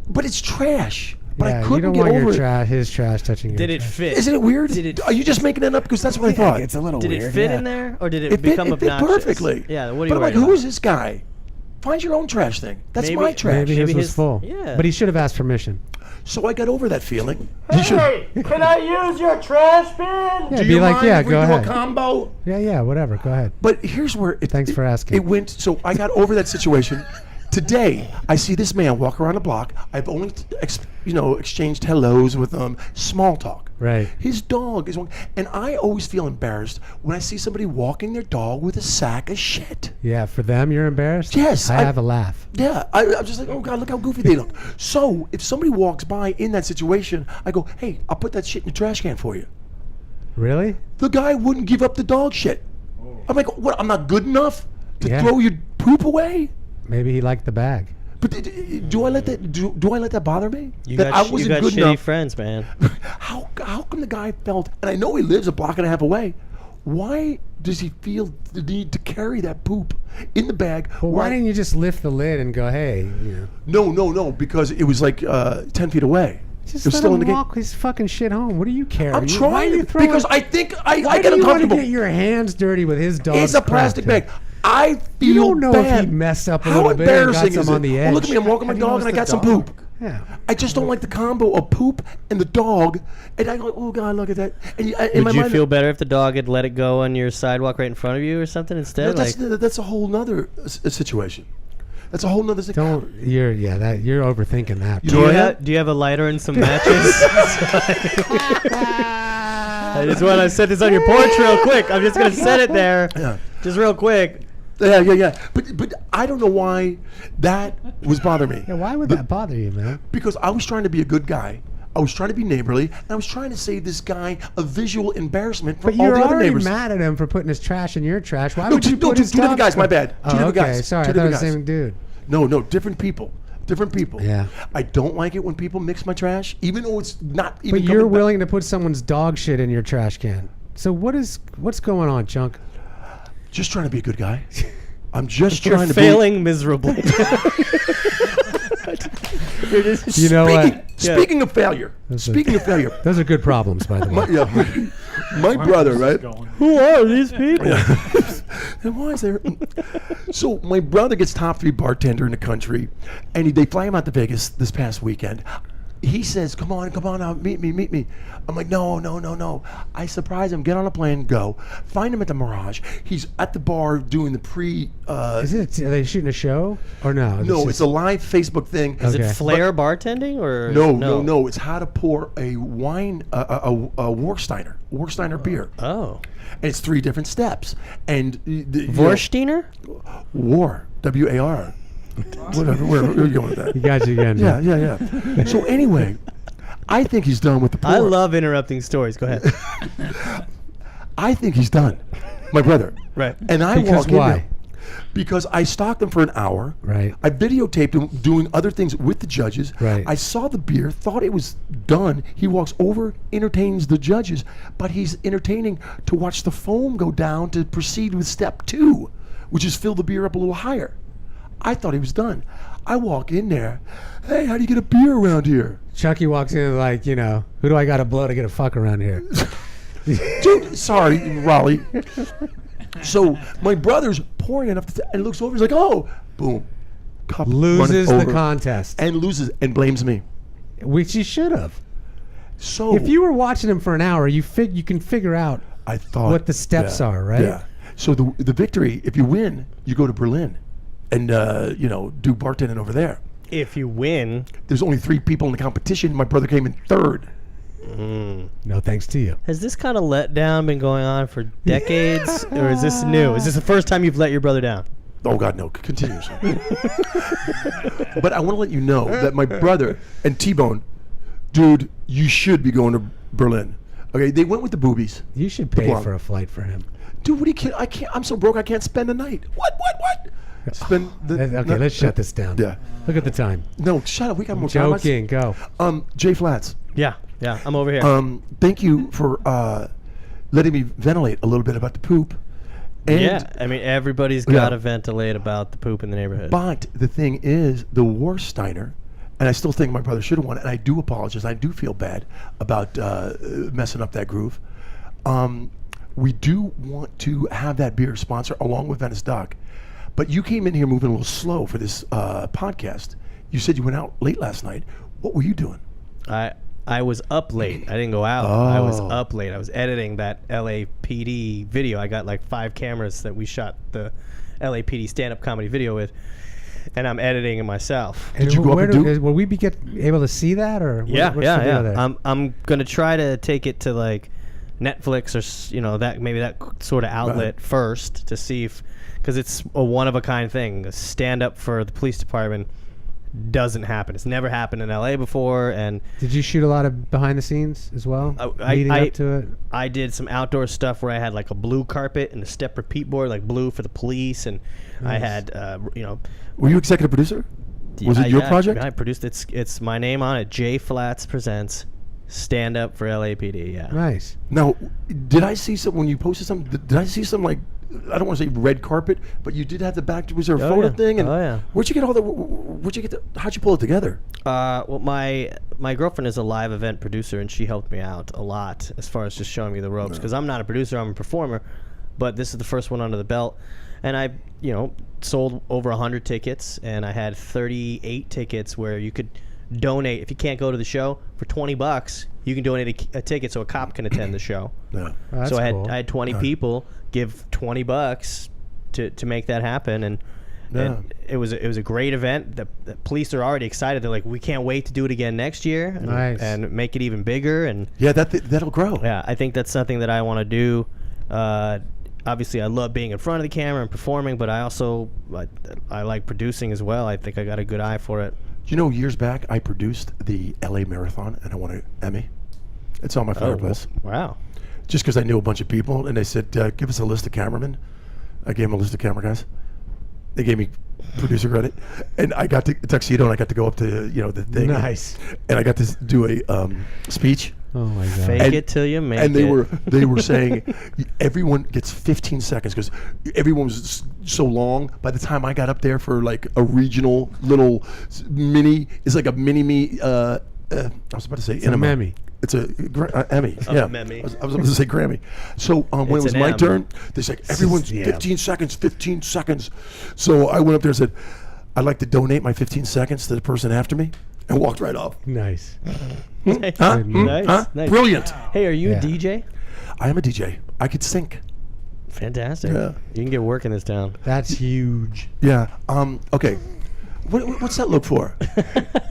Speaker 4: But it's trash. But
Speaker 5: Yeah,
Speaker 4: I
Speaker 5: you
Speaker 4: couldn't
Speaker 5: don't
Speaker 4: get
Speaker 5: want
Speaker 4: over
Speaker 5: your
Speaker 4: it.
Speaker 5: his trash touching your.
Speaker 7: Did it
Speaker 5: trash.
Speaker 7: fit?
Speaker 4: Isn't it weird?
Speaker 7: Did it
Speaker 4: Are you just making that up? Because that's what I thought.
Speaker 9: It's a little
Speaker 7: Did
Speaker 9: weird.
Speaker 7: it fit
Speaker 9: yeah.
Speaker 7: in there, or did it
Speaker 4: It
Speaker 7: become
Speaker 4: fit
Speaker 7: obnoxious?
Speaker 4: perfectly.
Speaker 7: Yeah, what are you
Speaker 4: But I'm like,
Speaker 7: worried
Speaker 4: who
Speaker 7: about?
Speaker 4: is this guy? Find your own trash thing. That's
Speaker 7: Maybe-
Speaker 4: my trash.
Speaker 5: Maybe his
Speaker 7: Maybe
Speaker 5: was
Speaker 7: his-
Speaker 5: full.
Speaker 7: yeah.
Speaker 5: But he should have asked permission.
Speaker 4: So I got over that feeling.
Speaker 9: Hey, can I use your trash bin?
Speaker 5: Yeah,
Speaker 4: Do
Speaker 5: be
Speaker 4: you
Speaker 5: like,
Speaker 4: mind
Speaker 5: yeah,
Speaker 4: if we
Speaker 5: go
Speaker 4: do
Speaker 5: ahead.
Speaker 4: a combo?
Speaker 5: Yeah, whatever. Go ahead.
Speaker 4: But here's where it.
Speaker 5: Thanks for asking.
Speaker 4: It went. So I got over that situation. Today, I see this man walk around the block. I've only, exchanged hellos with him, small talk.
Speaker 5: Right.
Speaker 4: His dog is one, and I always feel embarrassed when I see somebody walking their dog with a sack of shit.
Speaker 5: Yeah, for them, you're embarrassed?
Speaker 4: Yes,
Speaker 5: I
Speaker 4: I-
Speaker 5: have a laugh.
Speaker 4: Yeah, I'm just like, oh God, look how goofy they look. So if somebody walks by in that situation, I go, hey, I'll put that shit in the trash can for you.
Speaker 5: Really?
Speaker 4: The guy wouldn't give up the dog shit. I'm like, what? I'm not good enough to
Speaker 5: Yeah.
Speaker 4: throw your poop away?
Speaker 5: Maybe he liked the bag.
Speaker 4: But do I let that do I let that bother me?
Speaker 7: You
Speaker 4: that
Speaker 7: got,
Speaker 4: I wasn't
Speaker 7: you got
Speaker 4: good
Speaker 7: shitty
Speaker 4: enough.
Speaker 7: friends, man.
Speaker 4: How come the guy felt? And I know he lives a block and a half away. Why does he feel the need to carry that poop in the bag?
Speaker 5: Well, why didn't you just lift the lid and go, hey,
Speaker 4: No, because it was like 10 feet away.
Speaker 5: just
Speaker 4: it was
Speaker 5: let
Speaker 4: still in
Speaker 5: him
Speaker 4: the game.
Speaker 5: walk his fucking shit home. What do you care?
Speaker 4: I'm
Speaker 5: Why are
Speaker 4: trying
Speaker 5: you
Speaker 4: to,
Speaker 5: throwing,
Speaker 4: because I think I
Speaker 5: why
Speaker 4: get
Speaker 5: do you want to
Speaker 4: uncomfortable.
Speaker 5: get your hands dirty with his dog's
Speaker 4: It's a
Speaker 5: crap,
Speaker 4: plastic
Speaker 5: dude?
Speaker 4: bag. I feel
Speaker 5: You don't know
Speaker 4: bad.
Speaker 5: if he messed up a
Speaker 4: How
Speaker 5: little bit and got
Speaker 4: embarrassing
Speaker 5: some
Speaker 4: is
Speaker 5: on
Speaker 4: it?
Speaker 5: the
Speaker 4: Well, look at
Speaker 5: edge.
Speaker 4: me. I'm walking my
Speaker 9: How do you
Speaker 4: dog and I
Speaker 9: notice
Speaker 4: got
Speaker 9: the
Speaker 4: some
Speaker 9: dog?
Speaker 4: poop.
Speaker 5: Yeah.
Speaker 4: I just don't like the combo of poop and the dog. And I go, oh God, look at that. And in my
Speaker 7: Would you
Speaker 4: mind,
Speaker 7: feel better if the dog had let it go on your sidewalk right in front of you or something instead?
Speaker 4: no, that's a whole nother situation. That's a whole nother thing.
Speaker 5: You're overthinking that.
Speaker 4: You know what I had?
Speaker 7: Do you have a lighter and some matches? I just want to set this on your porch real quick. I'm just gonna set it there,
Speaker 4: Yeah.
Speaker 7: just real quick.
Speaker 4: Yeah. But I don't know why that was bothering me.
Speaker 5: Yeah, why would that bother you, man?
Speaker 4: Because I was trying to be a good guy. I was trying to be neighborly, and I was trying to save this guy a visual embarrassment for
Speaker 5: But
Speaker 4: all
Speaker 5: you're
Speaker 4: the other
Speaker 5: already
Speaker 4: neighbors.
Speaker 5: mad at him for putting his trash in your trash. Why
Speaker 4: No,
Speaker 5: would you
Speaker 4: two
Speaker 5: put his
Speaker 4: different
Speaker 5: dog
Speaker 4: guys. My
Speaker 5: crap-
Speaker 4: bad. Two
Speaker 5: Oh,
Speaker 4: different
Speaker 5: okay.
Speaker 4: guys.
Speaker 5: Sorry,
Speaker 4: Two
Speaker 5: I thought it
Speaker 4: different
Speaker 5: was the
Speaker 4: guys.
Speaker 5: same dude.
Speaker 4: No, different people. Different people.
Speaker 5: Yeah.
Speaker 4: I don't like it when people mix my trash, even though it's not even.
Speaker 5: But you're
Speaker 4: coming back.
Speaker 5: willing to put someone's dog shit in your trash can. So what's going on, Chunk?
Speaker 4: Just trying to be a good guy. I'm just
Speaker 7: You're
Speaker 4: trying to
Speaker 7: failing miserably. You're just
Speaker 5: You know what?
Speaker 4: Speaking of failure.
Speaker 5: Those are-
Speaker 4: Speaking of failure.
Speaker 5: Those are good problems, by the way.
Speaker 4: My brother, right?
Speaker 7: Who are these people?
Speaker 4: And why is there? So my brother gets top 3 bartender in the country, and they fly him out to Vegas this past weekend. He says, "Come on out, meet me." I'm like, no. I surprise him, get on a plane, go. Find him at the Mirage. He's at the bar doing the pre.
Speaker 5: Are they shooting a show or no?
Speaker 4: No, it's a live Facebook thing.
Speaker 7: Is
Speaker 5: Okay.
Speaker 7: it flair bartending or
Speaker 4: No. It's how to pour a wine, a Warsteiner beer.
Speaker 7: Oh,
Speaker 4: And it's 3 different steps. And
Speaker 7: Vorsteiner?
Speaker 4: War, WAR. Whatever, where are you going with that?
Speaker 5: You got you again. man.
Speaker 4: Yeah. So anyway, I think he's done with the pour.
Speaker 7: I love interrupting stories. Go ahead.
Speaker 4: I think he's done. My brother.
Speaker 7: Right.
Speaker 4: And I
Speaker 5: Because
Speaker 4: walk in
Speaker 5: why?
Speaker 4: there. Because I stalked him for an hour.
Speaker 5: Right.
Speaker 4: I videotaped him doing other things with the judges.
Speaker 5: Right.
Speaker 4: I saw the beer, thought it was done. He walks over, entertains the judges, but he's entertaining to watch the foam go down to proceed with step 2, which is fill the beer up a little higher. I thought he was done. I walk in there. Hey, how do you get a beer around here?
Speaker 5: Chucky walks in like, who do I got to blow to get a fuck around here?
Speaker 4: Dude, sorry, Raleigh. So my brother's pouring enough and looks over. He's like, oh, boom. cop
Speaker 5: Loses
Speaker 4: running
Speaker 5: the
Speaker 4: over
Speaker 5: contest.
Speaker 4: and loses and blames me.
Speaker 5: Which he should have.
Speaker 4: So
Speaker 5: If you were watching him for an hour, you can figure out
Speaker 4: I thought
Speaker 5: what the steps
Speaker 4: yeah,
Speaker 5: are, right?
Speaker 4: Yeah. So the victory, if you win, you go to Berlin, and do bartending over there.
Speaker 7: If you win,
Speaker 4: There's only 3 people in the competition. My brother came in 3rd.
Speaker 5: No thanks to you.
Speaker 7: has this kind of letdown been going on for decades, or is this new? Is this the first time you've let your brother down?
Speaker 4: Oh God, no! Continuously. But I want to let you know that my brother and T-Bone, dude, you should be going to Berlin. Okay, they went with the boobies.
Speaker 5: You should pay
Speaker 4: blonde.
Speaker 5: for a flight for him.
Speaker 4: Dude, what do you kid? I can't. I'm so broke. I can't spend a night. What? Spend the.
Speaker 5: Okay, let's shut this down.
Speaker 4: Yeah.
Speaker 5: Look at the time.
Speaker 4: No, shut up. We got more time.
Speaker 5: Joking. Go.
Speaker 4: Jay Flats.
Speaker 7: Yeah, I'm over here.
Speaker 4: Thank you for letting me ventilate a little bit about the poop. And
Speaker 7: yeah, I mean, everybody's got to ventilate about the poop in the neighborhood.
Speaker 4: But the thing is, the Warsteiner, and I still think my brother should have won, and I do apologize. I do feel bad about messing up that groove. We do want to have that beer sponsor along with Venice Dock. But you came in here moving a little slow for this podcast. You said you went out late last night. What were you doing?
Speaker 7: I was up late. I didn't go out. I was up late. I was editing that LAPD video. I got like 5 cameras that we shot the LAPD stand-up comedy video with, and I'm editing it myself.
Speaker 5: And
Speaker 4: Did you go up and do?
Speaker 5: Will we be able to see that, or what's the deal there?
Speaker 7: I'm gonna try to take it to like Netflix or that sort of outlet first to see if, because it's a one of a kind thing. A stand-up for the police department doesn't happen. It's never happened in LA before. And
Speaker 5: did you shoot a lot of behind the scenes as well, leading up to it?
Speaker 7: I did some outdoor stuff where I had like a blue carpet and a step repeat board, like blue for the police, and I had
Speaker 4: Were you executive producer? Was it your project?
Speaker 7: I produced it. It's my name on it. Jay Flats presents Stand Up for LAPD. Yeah.
Speaker 5: Nice.
Speaker 4: Now, did I see some when you posted something? Did I see some like, I don't want to say red carpet, but you did have the back. Was there a photo thing? And where'd you get all the? Where'd you get the? How'd you pull it together?
Speaker 7: Well, my girlfriend is a live event producer, and she helped me out a lot as far as just showing me the ropes. Because I'm not a producer, I'm a performer, but this is the first one under the belt, and I, sold over 100 tickets, and I had 38 tickets where you could donate if you can't go to the show for $20. You can donate a ticket so a cop can attend the show.
Speaker 4: Yeah.
Speaker 5: Oh,
Speaker 7: So I had 20 people give $20 to make that happen, and it was a great event. The police are already excited. They're like, we can't wait to do it again next year and make it even bigger. And
Speaker 4: yeah, that'll grow.
Speaker 7: Yeah, I think that's something that I want to do. Obviously, I love being in front of the camera and performing, but I also I like producing as well. I think I got a good eye for it.
Speaker 4: Years back, I produced the LA Marathon, and I won an Emmy. It's on my fireplace.
Speaker 7: Wow.
Speaker 4: Just because I knew a bunch of people, and they said, give us a list of cameramen. I gave them a list of camera guys. They gave me producer credit, and I got to tuxedo, and I got to go up to the thing.
Speaker 5: Nice.
Speaker 4: And I got to do a speech.
Speaker 5: Oh my God.
Speaker 7: Fake it till you make it.
Speaker 4: And they were saying everyone gets 15 seconds because everyone was so long. By the time I got up there for like a regional little mini, it's like a mini me. I was about to say
Speaker 5: It's a Emmy.
Speaker 4: It's a Emmy. Yeah.
Speaker 7: Memmy.
Speaker 4: I was about to say Grammy. So when it was my turn, they said everyone's
Speaker 5: Yeah.
Speaker 4: 15 seconds, 15 seconds. So I went up there and said, I'd like to donate my 15 seconds to the person after me, and walked right off.
Speaker 5: Nice.
Speaker 4: Huh?
Speaker 7: Nice,
Speaker 4: Huh?
Speaker 7: nice.
Speaker 4: Brilliant.
Speaker 7: Hey, are you
Speaker 5: Yeah.
Speaker 7: a DJ?
Speaker 4: I am a DJ. I could sync.
Speaker 7: Fantastic.
Speaker 4: Yeah.
Speaker 7: You can get work in this town.
Speaker 5: That's huge.
Speaker 4: Yeah. Okay. What's that look for?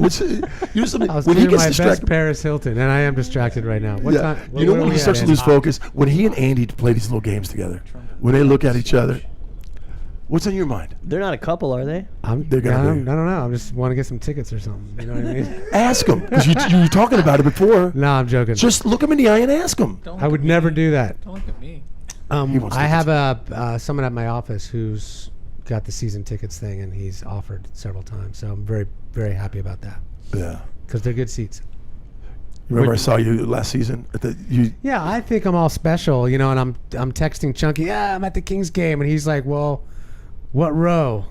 Speaker 4: Something,
Speaker 5: I was
Speaker 4: when he
Speaker 5: doing
Speaker 4: gets
Speaker 5: my
Speaker 4: distracted.
Speaker 5: best Paris Hilton, and I am distracted right now. What time?
Speaker 4: You know
Speaker 5: what are
Speaker 4: when
Speaker 5: we
Speaker 4: he starts
Speaker 5: at,
Speaker 4: to lose
Speaker 5: Andy?
Speaker 4: focus? When he and Andy play these little games together. When they look at each other. What's on your mind?
Speaker 7: They're not a couple, are they?
Speaker 4: They're gonna be.
Speaker 5: I don't know. I just want to get some tickets or something. You know what I mean?
Speaker 4: Ask them. Because you were talking about it before.
Speaker 5: No, I'm joking.
Speaker 4: Just look them in the eye and ask them.
Speaker 5: I would never do that.
Speaker 6: Don't look at me.
Speaker 4: wants
Speaker 5: I have someone at my office who's got the season tickets thing, and he's offered several times. So I'm very, very happy about that
Speaker 4: Yeah.
Speaker 5: because they're good seats.
Speaker 4: Remember I saw you last season?
Speaker 5: Yeah, I think I'm all special, and I'm texting Chunky, yeah, I'm at the Kings game, and he's like, well, what row?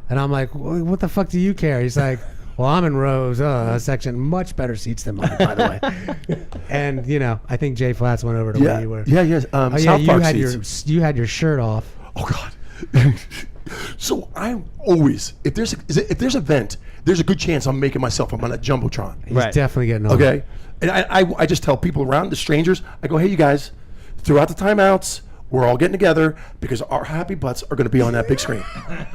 Speaker 5: And I'm like, well, what the fuck do you care? He's like, well, I'm in rows section, much better seats than mine, by the way. And I think Jay Flats went over to where you were.
Speaker 4: Yeah, yes.
Speaker 5: Oh yeah,
Speaker 4: South
Speaker 5: you
Speaker 4: Park
Speaker 5: had
Speaker 4: seats.
Speaker 5: your shirt off.
Speaker 4: Oh God. So I'm always, if there's a vent, there's a good chance I'm making myself up on that jumbotron.
Speaker 5: He's definitely getting on.
Speaker 4: Okay, and I just tell people around, the strangers, I go, hey, you guys, throughout the timeouts, we're all getting together because our happy butts are going to be on that big screen.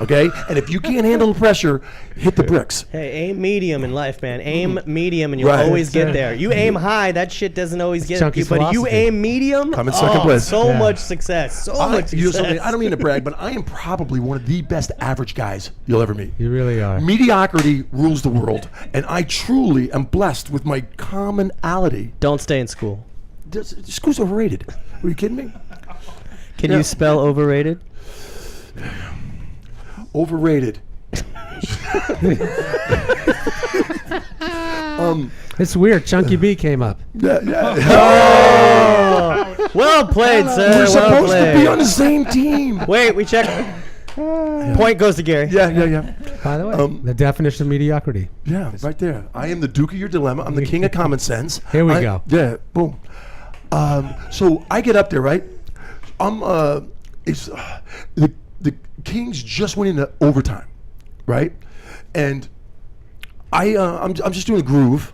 Speaker 4: Okay, and if you can't handle the pressure, hit the bricks.
Speaker 7: Hey, aim medium in life, man. Aim medium, and you'll always get there. You aim high, that shit doesn't always get you. But you aim medium,
Speaker 4: I'm in second place.
Speaker 7: So much success. So much success.
Speaker 4: You know something? I don't mean to brag, but I am probably one of the best average guys you'll ever meet.
Speaker 5: You really are.
Speaker 4: Mediocrity rules the world, and I truly am blessed with my commonality.
Speaker 7: Don't stay in school.
Speaker 4: School's overrated. Are you kidding me?
Speaker 7: Can you spell overrated?
Speaker 4: Overrated.
Speaker 5: It's weird. Chunky B came up.
Speaker 7: Well played, sir.
Speaker 4: We're supposed to be on the same team.
Speaker 7: Wait, we checked. Point goes to Gary.
Speaker 4: Yeah.
Speaker 5: By the way, the definition of mediocrity.
Speaker 4: Yeah, right there. I am the Duke of your dilemma. I'm the king of common sense.
Speaker 5: Here we go.
Speaker 4: Yeah, boom. So I get up there, right? The Kings just went into overtime, right? And I'm just doing a groove.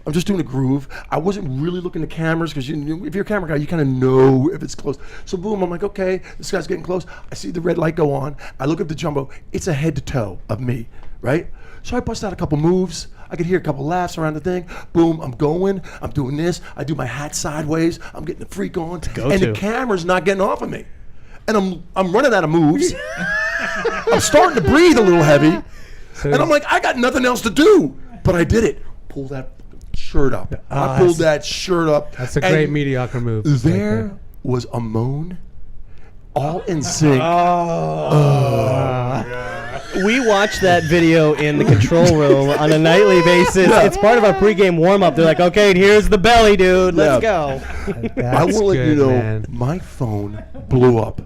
Speaker 4: I wasn't really looking at cameras because if you're a camera guy, you kind of know if it's close. So boom, I'm like, okay, this guy's getting close. I see the red light go on. I look at the jumbo. It's a head to toe of me, right? So I bust out a couple moves. I could hear a couple laughs around the thing. Boom, I'm going. I'm doing this. I do my hat sideways. I'm getting the freak on. The camera's not getting off of me. And I'm running out of moves. I'm starting to breathe a little heavy. And I'm like, I got nothing else to do. But I did it. Pull that shirt up. I pulled that shirt up.
Speaker 5: That's a great mediocre move.
Speaker 4: There was a moan, all in sync.
Speaker 7: We watch that video in the control room on a nightly basis. It's part of our pregame warm-up. They're like, okay, here's the belly, dude. Let's go.
Speaker 4: I will let you know, my phone blew up.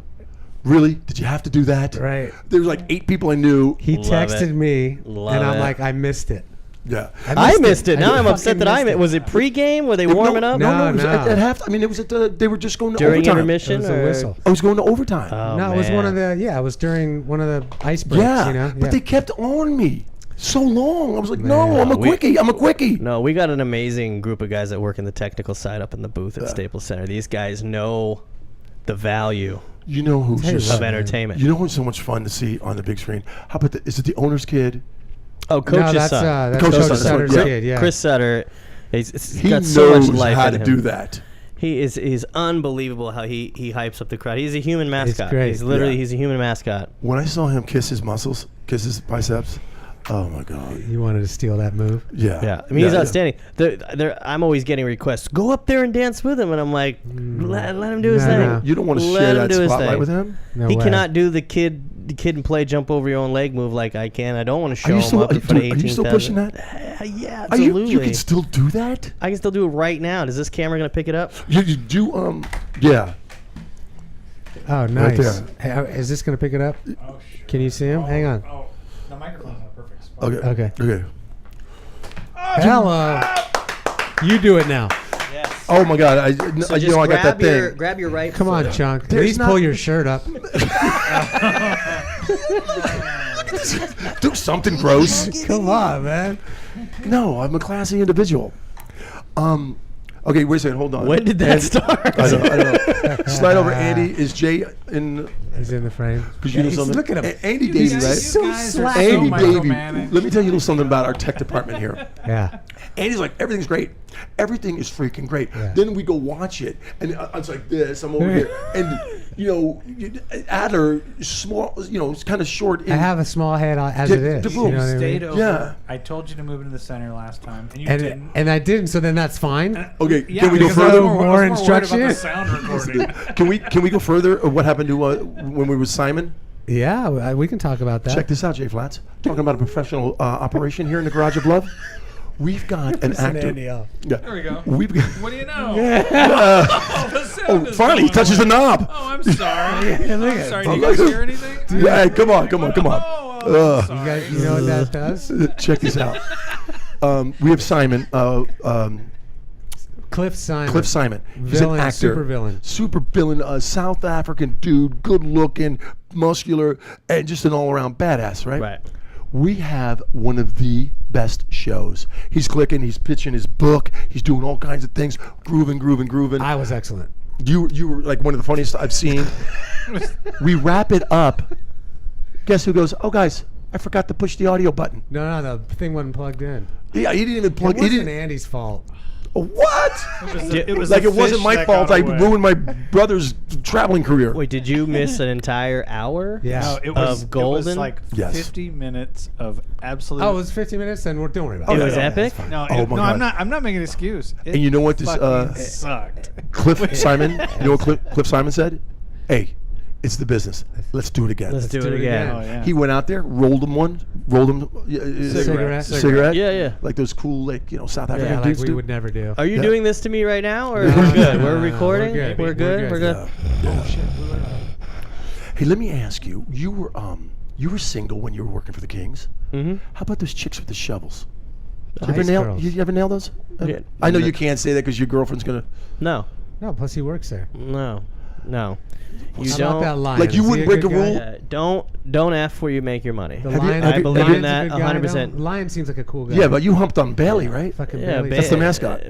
Speaker 4: Really? Did you have to do that?
Speaker 5: Right.
Speaker 4: There was like 8 people I knew.
Speaker 5: He texted me, and I'm
Speaker 7: it.
Speaker 5: like, I missed it.
Speaker 4: Yeah.
Speaker 7: I missed it. Now I'm upset that I missed it. Was it pregame? Were they warming up?
Speaker 4: No. It was at half. I mean, it was they were just going to
Speaker 7: during
Speaker 4: overtime.
Speaker 7: Intermission.
Speaker 5: It was a whistle.
Speaker 4: I was going to overtime.
Speaker 7: Oh,
Speaker 5: no, it was one of the. Yeah, it was during one of the ice breaks.
Speaker 4: Yeah,
Speaker 5: you know?
Speaker 4: but they kept on me so long. I was like, no, I'm a quickie. I'm a quickie.
Speaker 7: No, we got an amazing group of guys that work in the technical side up in the booth at Staples Center. These guys know the value.
Speaker 4: You know who's just
Speaker 7: of entertainment.
Speaker 4: You know who's so much fun to see on the big screen? How about is it the owner's kid?
Speaker 7: Oh, Coach's
Speaker 5: that's,
Speaker 7: son.
Speaker 5: That's
Speaker 4: Coach
Speaker 5: Coach Sutter's kid, yeah.
Speaker 7: Chris Sutter. He got
Speaker 4: knows
Speaker 7: so much life
Speaker 4: how
Speaker 7: in
Speaker 4: to
Speaker 7: him.
Speaker 4: do that.
Speaker 7: He's unbelievable how he hypes up the crowd. He's a human mascot.
Speaker 5: great.
Speaker 7: He's literally he's a human mascot.
Speaker 4: When I saw him kiss his muscles, kiss his biceps, oh my God.
Speaker 5: You wanted to steal that move?
Speaker 4: Yeah.
Speaker 7: Yeah, I mean he's outstanding. I'm always getting requests. Go up there and dance with him, and I'm like, let him do his thing.
Speaker 5: No.
Speaker 4: You don't want to share that spotlight with him?
Speaker 5: No
Speaker 7: He
Speaker 5: way.
Speaker 7: cannot do the kid and play jump over your own leg move like I can. I don't want to show him up in front of 18,000.
Speaker 4: Are you still pushing that?
Speaker 7: Yeah, absolutely.
Speaker 4: You can still do that?
Speaker 7: I can still do it right now. Is this camera gonna pick it up?
Speaker 4: You do yeah.
Speaker 5: Oh, nice.
Speaker 4: there.
Speaker 5: Hey, is this going to pick it up?
Speaker 6: Oh, shit.
Speaker 5: Can you see him? Hang on.
Speaker 6: Oh, the microphone's not perfect spot.
Speaker 4: Okay.
Speaker 5: Hello. You do it now.
Speaker 7: Yes.
Speaker 4: Oh my God! I got that thing.
Speaker 7: Grab your right.
Speaker 5: Come on, Chunk. At least pull your shirt up.
Speaker 4: Do something gross.
Speaker 5: Come on, man.
Speaker 4: No, I'm a classy individual. Okay, wait a second. Hold on.
Speaker 7: When did that start?
Speaker 4: I don't know. Slide over, Andy. Is Jay in?
Speaker 5: He's in the frame.
Speaker 4: Because you know something.
Speaker 5: Look at him.
Speaker 4: Andy Davey, right?
Speaker 5: so slack.
Speaker 4: Andy Davey.
Speaker 6: micromanaged.
Speaker 4: Let me tell you a little something about our tech department here.
Speaker 5: Yeah.
Speaker 4: Andy's like, everything's great. Everything is freaking great.
Speaker 5: Yeah.
Speaker 4: Then we go watch it, and it's like this. I'm over here, and Adler, small, it's kind of short.
Speaker 5: I have a small head as it is. You know what I mean?
Speaker 6: Stayed over.
Speaker 4: Yeah.
Speaker 6: I told you to move into the center last time, and you didn't.
Speaker 5: And I didn't, so then that's fine.
Speaker 4: Okay,
Speaker 6: Yeah,
Speaker 4: can we go
Speaker 6: because I
Speaker 4: further?
Speaker 6: was more
Speaker 5: More
Speaker 6: worried
Speaker 5: instruction?
Speaker 6: about the sound recording.
Speaker 4: Can we go further? What happened to when we were Simon?
Speaker 5: Yeah, we can talk about that.
Speaker 4: Check this out, Jay Flats. Talking about a professional operation here in the Garage of Love. We've got an actor.
Speaker 5: Andy off.
Speaker 4: Yeah.
Speaker 6: There we go.
Speaker 4: We've got.
Speaker 6: What do you know?
Speaker 4: Oh, finally, he touches the knob.
Speaker 6: Oh, I'm sorry. I'm sorry. Do you
Speaker 4: Look.
Speaker 6: guys hear anything?
Speaker 4: Yeah, come on.
Speaker 6: Oh, I'm sorry.
Speaker 5: You know what that does?
Speaker 4: Check this out. We have Simon.
Speaker 5: Cliff Simon.
Speaker 4: Cliff Simon. He's
Speaker 5: Villain,
Speaker 4: an actor.
Speaker 5: super villain.
Speaker 4: South African dude, good looking, muscular, and just an all around badass, right?
Speaker 7: Right.
Speaker 4: We have one of the best shows. He's clicking, he's pitching his book, he's doing all kinds of things, grooving.
Speaker 5: I was excellent.
Speaker 4: You were like one of the funniest I've seen. We wrap it up. Guess who goes, oh guys, I forgot to push the audio button.
Speaker 5: No, the thing wasn't plugged in.
Speaker 4: Yeah, he didn't even plug
Speaker 5: It
Speaker 4: it.
Speaker 5: wasn't Andy's fault.
Speaker 4: What?
Speaker 6: It was
Speaker 4: Like
Speaker 6: the
Speaker 4: it wasn't
Speaker 6: fish
Speaker 4: my
Speaker 6: that
Speaker 4: fault.
Speaker 6: got
Speaker 4: I
Speaker 6: away.
Speaker 4: ruined my brother's traveling career.
Speaker 7: Wait, did you miss an entire hour?
Speaker 5: Yeah.
Speaker 6: No, it was
Speaker 7: golden?
Speaker 6: It was like
Speaker 4: Yes.
Speaker 6: 50 minutes of absolute.
Speaker 5: Oh, it was 50 minutes, then don't worry about
Speaker 7: It
Speaker 5: it.
Speaker 7: was epic?
Speaker 6: no,
Speaker 4: Oh my God.
Speaker 6: I'm not making an excuse. It
Speaker 4: And you know what this
Speaker 6: fucking sucked.
Speaker 4: Cliff Simon, you know what Cliff Simon said? Hey, it's the business. Let's do it again.
Speaker 7: Let's do it again.
Speaker 6: Oh, yeah.
Speaker 4: He went out there, rolled him cigarette.
Speaker 7: Yeah.
Speaker 4: Like those cool, like, South African
Speaker 5: Yeah, like
Speaker 4: dudes
Speaker 5: we
Speaker 4: do.
Speaker 5: would never do.
Speaker 7: Are you
Speaker 4: Yeah.
Speaker 7: doing this to me right now, or
Speaker 5: No,
Speaker 7: we're good?
Speaker 5: no,
Speaker 7: We're
Speaker 5: no,
Speaker 7: recording.
Speaker 5: we're good.
Speaker 7: We're good.
Speaker 5: We're
Speaker 7: We're good.
Speaker 4: Oh shit. Hey, let me ask you. You were single when you were working for the Kings.
Speaker 7: Mm-hmm.
Speaker 4: How about those chicks with the shovels?
Speaker 5: The
Speaker 4: You ever
Speaker 5: ice
Speaker 4: nail?
Speaker 5: girls.
Speaker 4: You ever nail those?
Speaker 7: Yeah.
Speaker 4: I know you can't say that because your girlfriend's gonna.
Speaker 7: No,
Speaker 5: No, plus he works there.
Speaker 7: no. You
Speaker 5: How
Speaker 7: don't.
Speaker 5: about that lion?
Speaker 4: Like, you
Speaker 5: Is he
Speaker 4: wouldn't
Speaker 5: a
Speaker 4: break
Speaker 5: good
Speaker 4: a
Speaker 5: guy?
Speaker 4: rule?
Speaker 7: Don't F where you make your money.
Speaker 5: The
Speaker 4: Have you-
Speaker 5: lion,
Speaker 4: have you-
Speaker 7: believe
Speaker 4: have
Speaker 7: in
Speaker 4: you-
Speaker 7: that
Speaker 5: Lion's a good guy,
Speaker 7: 100%.
Speaker 5: don't- Lion seems like a cool guy.
Speaker 4: Yeah, but you humped on Bailey, right?
Speaker 5: Fucking
Speaker 7: Yeah,
Speaker 5: Bailey.
Speaker 4: That's the mascot.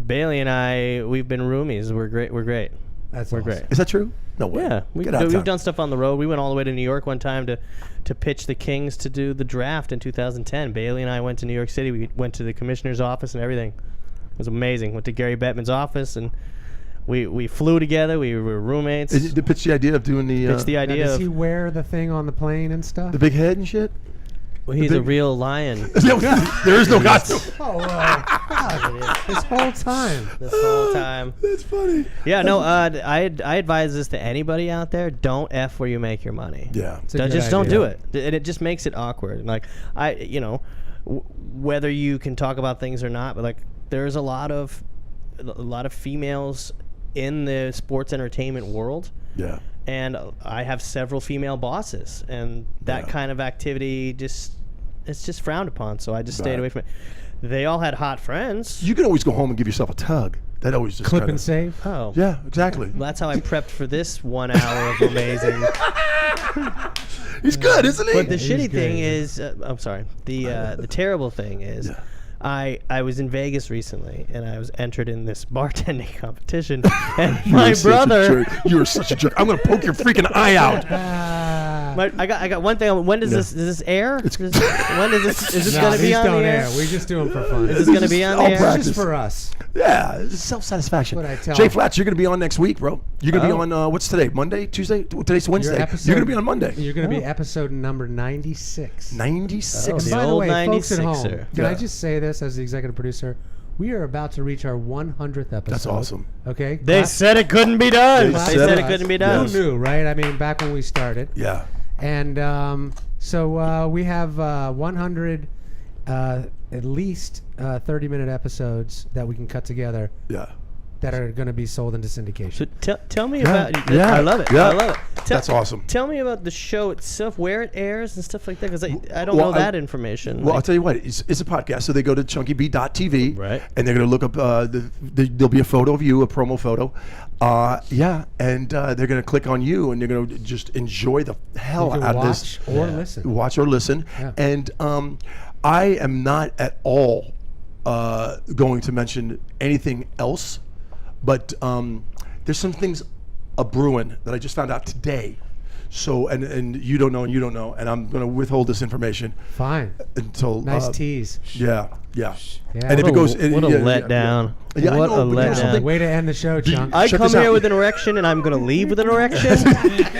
Speaker 7: Bailey and I, we've been roomies. We're great. We're great.
Speaker 5: That's
Speaker 7: We're
Speaker 5: awesome.
Speaker 7: great.
Speaker 4: Is that true? No way.
Speaker 7: Yeah,
Speaker 4: Get out of
Speaker 7: we've
Speaker 4: town.
Speaker 7: done stuff on the road. We went all the way to New York one time to pitch the Kings to do the draft in 2010. Bailey and I went to New York City. We went to the commissioner's office and everything. It was amazing. Went to Gary Bettman's office and we flew together. We were roommates.
Speaker 4: Did you pitch the idea of doing the
Speaker 7: Pitched the
Speaker 5: Now,
Speaker 7: idea
Speaker 5: does
Speaker 7: of
Speaker 5: he wear the thing on the plane and stuff?
Speaker 4: the big head and shit?
Speaker 7: well, he's a
Speaker 4: big-
Speaker 7: real lion
Speaker 4: There is no costume.
Speaker 5: Oh, God. This whole time.
Speaker 7: this whole time.
Speaker 4: That's funny.
Speaker 7: Yeah, no. I advise this to anybody out there. Don't F where you make your money.
Speaker 4: Yeah.
Speaker 5: It's a good
Speaker 7: Just don't do
Speaker 5: idea.
Speaker 7: it, and it just makes it awkward. Like whether you can talk about things or not, but like there's a lot of females in the sports entertainment world,
Speaker 4: Yeah.
Speaker 7: and I have several female bosses, and that
Speaker 4: Yeah.
Speaker 7: kind of activity it's just frowned upon. So I just stayed
Speaker 4: Right.
Speaker 7: away from it. They all had hot friends.
Speaker 4: You can always go home and give yourself a tug. That always just
Speaker 5: Clip
Speaker 4: kinda-
Speaker 5: and save.
Speaker 7: Oh,
Speaker 4: Yeah, exactly.
Speaker 7: That's how I prepped for this 1 hour of amazing.
Speaker 4: He's good, isn't he?
Speaker 7: But the
Speaker 5: He's
Speaker 7: shitty thing
Speaker 5: good.
Speaker 7: is, I'm sorry. The terrible thing is,
Speaker 4: Yeah.
Speaker 7: I was in Vegas recently, and I was entered in this bartending competition, and
Speaker 4: You
Speaker 7: my
Speaker 4: are such a
Speaker 7: brother.
Speaker 4: jerk. You are such a jerk. I'm gonna poke your freaking eye out.
Speaker 7: I got one thing. When does
Speaker 4: No.
Speaker 7: this air? When is this? Is this
Speaker 5: No,
Speaker 7: gonna be
Speaker 5: these
Speaker 7: on
Speaker 5: don't
Speaker 7: the air?
Speaker 5: air. We just do them for fun.
Speaker 7: Is this gonna be on the
Speaker 4: all
Speaker 7: air?
Speaker 4: practice.
Speaker 5: Just for us.
Speaker 4: Yeah, it's self-satisfaction.
Speaker 5: What I tell
Speaker 4: Jay
Speaker 5: him.
Speaker 4: Flats, you're gonna be on next week, bro. You're gonna
Speaker 7: Oh.
Speaker 4: be on what's today? Monday, Tuesday? Today's Wednesday.
Speaker 5: episode-
Speaker 4: You're gonna be on Monday.
Speaker 5: You're going to be
Speaker 7: Oh.
Speaker 5: episode number 96.
Speaker 4: 96.
Speaker 7: Oh, the
Speaker 5: By the
Speaker 7: old
Speaker 5: way, folks at home,
Speaker 7: 96er.
Speaker 5: can I
Speaker 4: Yeah.
Speaker 5: just say this as the executive producer? We are about to reach our 100th episode.
Speaker 4: That's awesome.
Speaker 5: Okay?
Speaker 7: They said it couldn't be done.
Speaker 4: They
Speaker 7: They
Speaker 4: said
Speaker 7: said
Speaker 4: it.
Speaker 7: it couldn't be done.
Speaker 5: Who knew, right? I mean, back when we started.
Speaker 4: Yeah.
Speaker 5: And so we have 100 at least 30-minute episodes that we can cut together
Speaker 4: Yeah.
Speaker 5: that are going to be sold into syndication.
Speaker 7: So tell me
Speaker 4: Yeah,
Speaker 7: about.
Speaker 4: yeah,
Speaker 7: I love it.
Speaker 4: yeah.
Speaker 7: I love it.
Speaker 4: That's awesome.
Speaker 7: Tell me about the show itself, where it airs and stuff like that, because I don't
Speaker 4: Well,
Speaker 7: know that information.
Speaker 4: Well, I'll
Speaker 7: Like-
Speaker 4: tell you what. It's a podcast, so they go to chunkyb.tv,
Speaker 7: Right.
Speaker 4: and they're going to look up. There'll be a photo of you, a promo photo. Yeah, and they're going to click on you, and they're going to just enjoy the hell
Speaker 5: You can
Speaker 4: out of
Speaker 5: watch
Speaker 4: this.
Speaker 5: or listen.
Speaker 4: Watch or listen.
Speaker 5: Yeah.
Speaker 4: And I am not at all going to mention anything else, but there's some things a brewing that I just found out today. So and you don't know, and I'm going to withhold this information
Speaker 5: Fine.
Speaker 4: until
Speaker 5: Nice tease.
Speaker 4: Yeah.
Speaker 5: Yeah.
Speaker 4: And if it goes,
Speaker 7: what a letdown.
Speaker 4: Yeah, I
Speaker 7: What
Speaker 4: know,
Speaker 7: a
Speaker 4: but there's
Speaker 7: letdown.
Speaker 4: something-
Speaker 5: Way to end the show, Chunk.
Speaker 7: I
Speaker 4: Check
Speaker 7: come
Speaker 4: this out.
Speaker 7: here with an erection and I'm going to leave with an erection?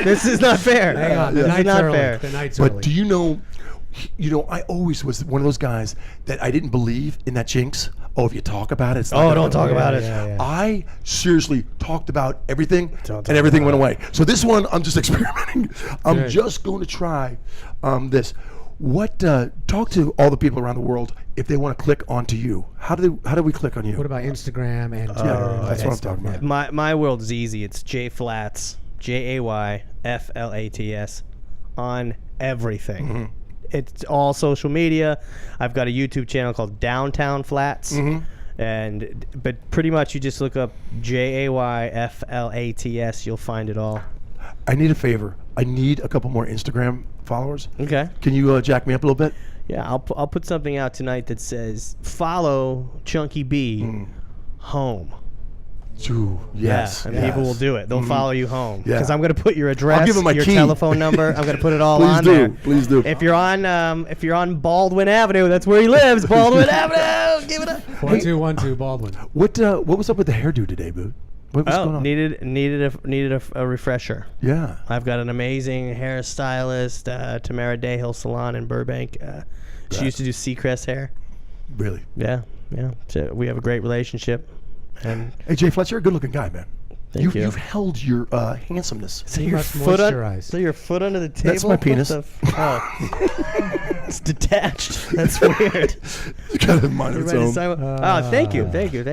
Speaker 7: This is not fair.
Speaker 5: Hang on. The
Speaker 7: This is
Speaker 5: night's
Speaker 7: not
Speaker 5: early.
Speaker 7: fair.
Speaker 5: The night's
Speaker 4: But
Speaker 5: early.
Speaker 4: do you know, I always was one of those guys that I didn't believe in that jinx. Oh, if you talk about it, it's not
Speaker 7: Oh,
Speaker 4: gonna
Speaker 7: don't talk
Speaker 4: happen.
Speaker 7: about it.
Speaker 5: Yeah.
Speaker 4: I seriously talked about everything,
Speaker 7: Don't talk
Speaker 4: and everything
Speaker 7: about
Speaker 4: went away. So this one, I'm just experimenting. I'm
Speaker 5: Good.
Speaker 4: just going to try this. What? Talk to all the people around the world if they want to click onto you. How do we click on you?
Speaker 5: What about Instagram and Twitter? and
Speaker 4: that's
Speaker 5: that
Speaker 4: what I'm
Speaker 5: stuff?
Speaker 4: talking about.
Speaker 7: My world is easy. It's Jay Flats, JayFlats, on everything.
Speaker 4: Mm-hmm.
Speaker 7: It's all social media. I've got a YouTube channel called Downtown Flats. But pretty much you just look up JAYFLATS. You'll find it all.
Speaker 4: I need a favor. I need a couple more Instagram followers.
Speaker 7: Okay.
Speaker 4: Can you jack me up a little bit?
Speaker 7: Yeah, I'll put something out tonight that says follow Chunky B home.
Speaker 4: Ooh, yes.
Speaker 7: Yeah, and people will do it. They'll follow you home.
Speaker 4: Yeah.
Speaker 7: Because I'm going to put your address,
Speaker 4: give 'em my
Speaker 7: your
Speaker 4: key.
Speaker 7: telephone number. I'm going to put it all
Speaker 4: Please
Speaker 7: on
Speaker 4: do.
Speaker 7: there.
Speaker 4: Please do.
Speaker 7: If you're on Baldwin Avenue, that's where he lives. Baldwin Avenue. Give it up.
Speaker 5: 4212 Baldwin.
Speaker 4: What was up with the hairdo today, Boot? What was going on?
Speaker 7: Needed a refresher.
Speaker 4: Yeah.
Speaker 7: I've got an amazing hairstylist, Tamara Dayhill Salon in Burbank. She used to do Seacrest hair.
Speaker 4: Really?
Speaker 7: Yeah. So we have a great relationship. And
Speaker 4: Hey, Jay Fletcher, you're a good-looking guy, man.
Speaker 7: Thank you.
Speaker 4: You've held your handsomeness.
Speaker 7: so
Speaker 5: You
Speaker 7: your
Speaker 5: must
Speaker 7: foot
Speaker 5: moisturize.
Speaker 7: so your foot under the table.
Speaker 4: That's my penis.
Speaker 7: It's detached. That's weird.
Speaker 4: It's got a mind of its
Speaker 7: Everybody's
Speaker 4: own.
Speaker 7: talking about- thank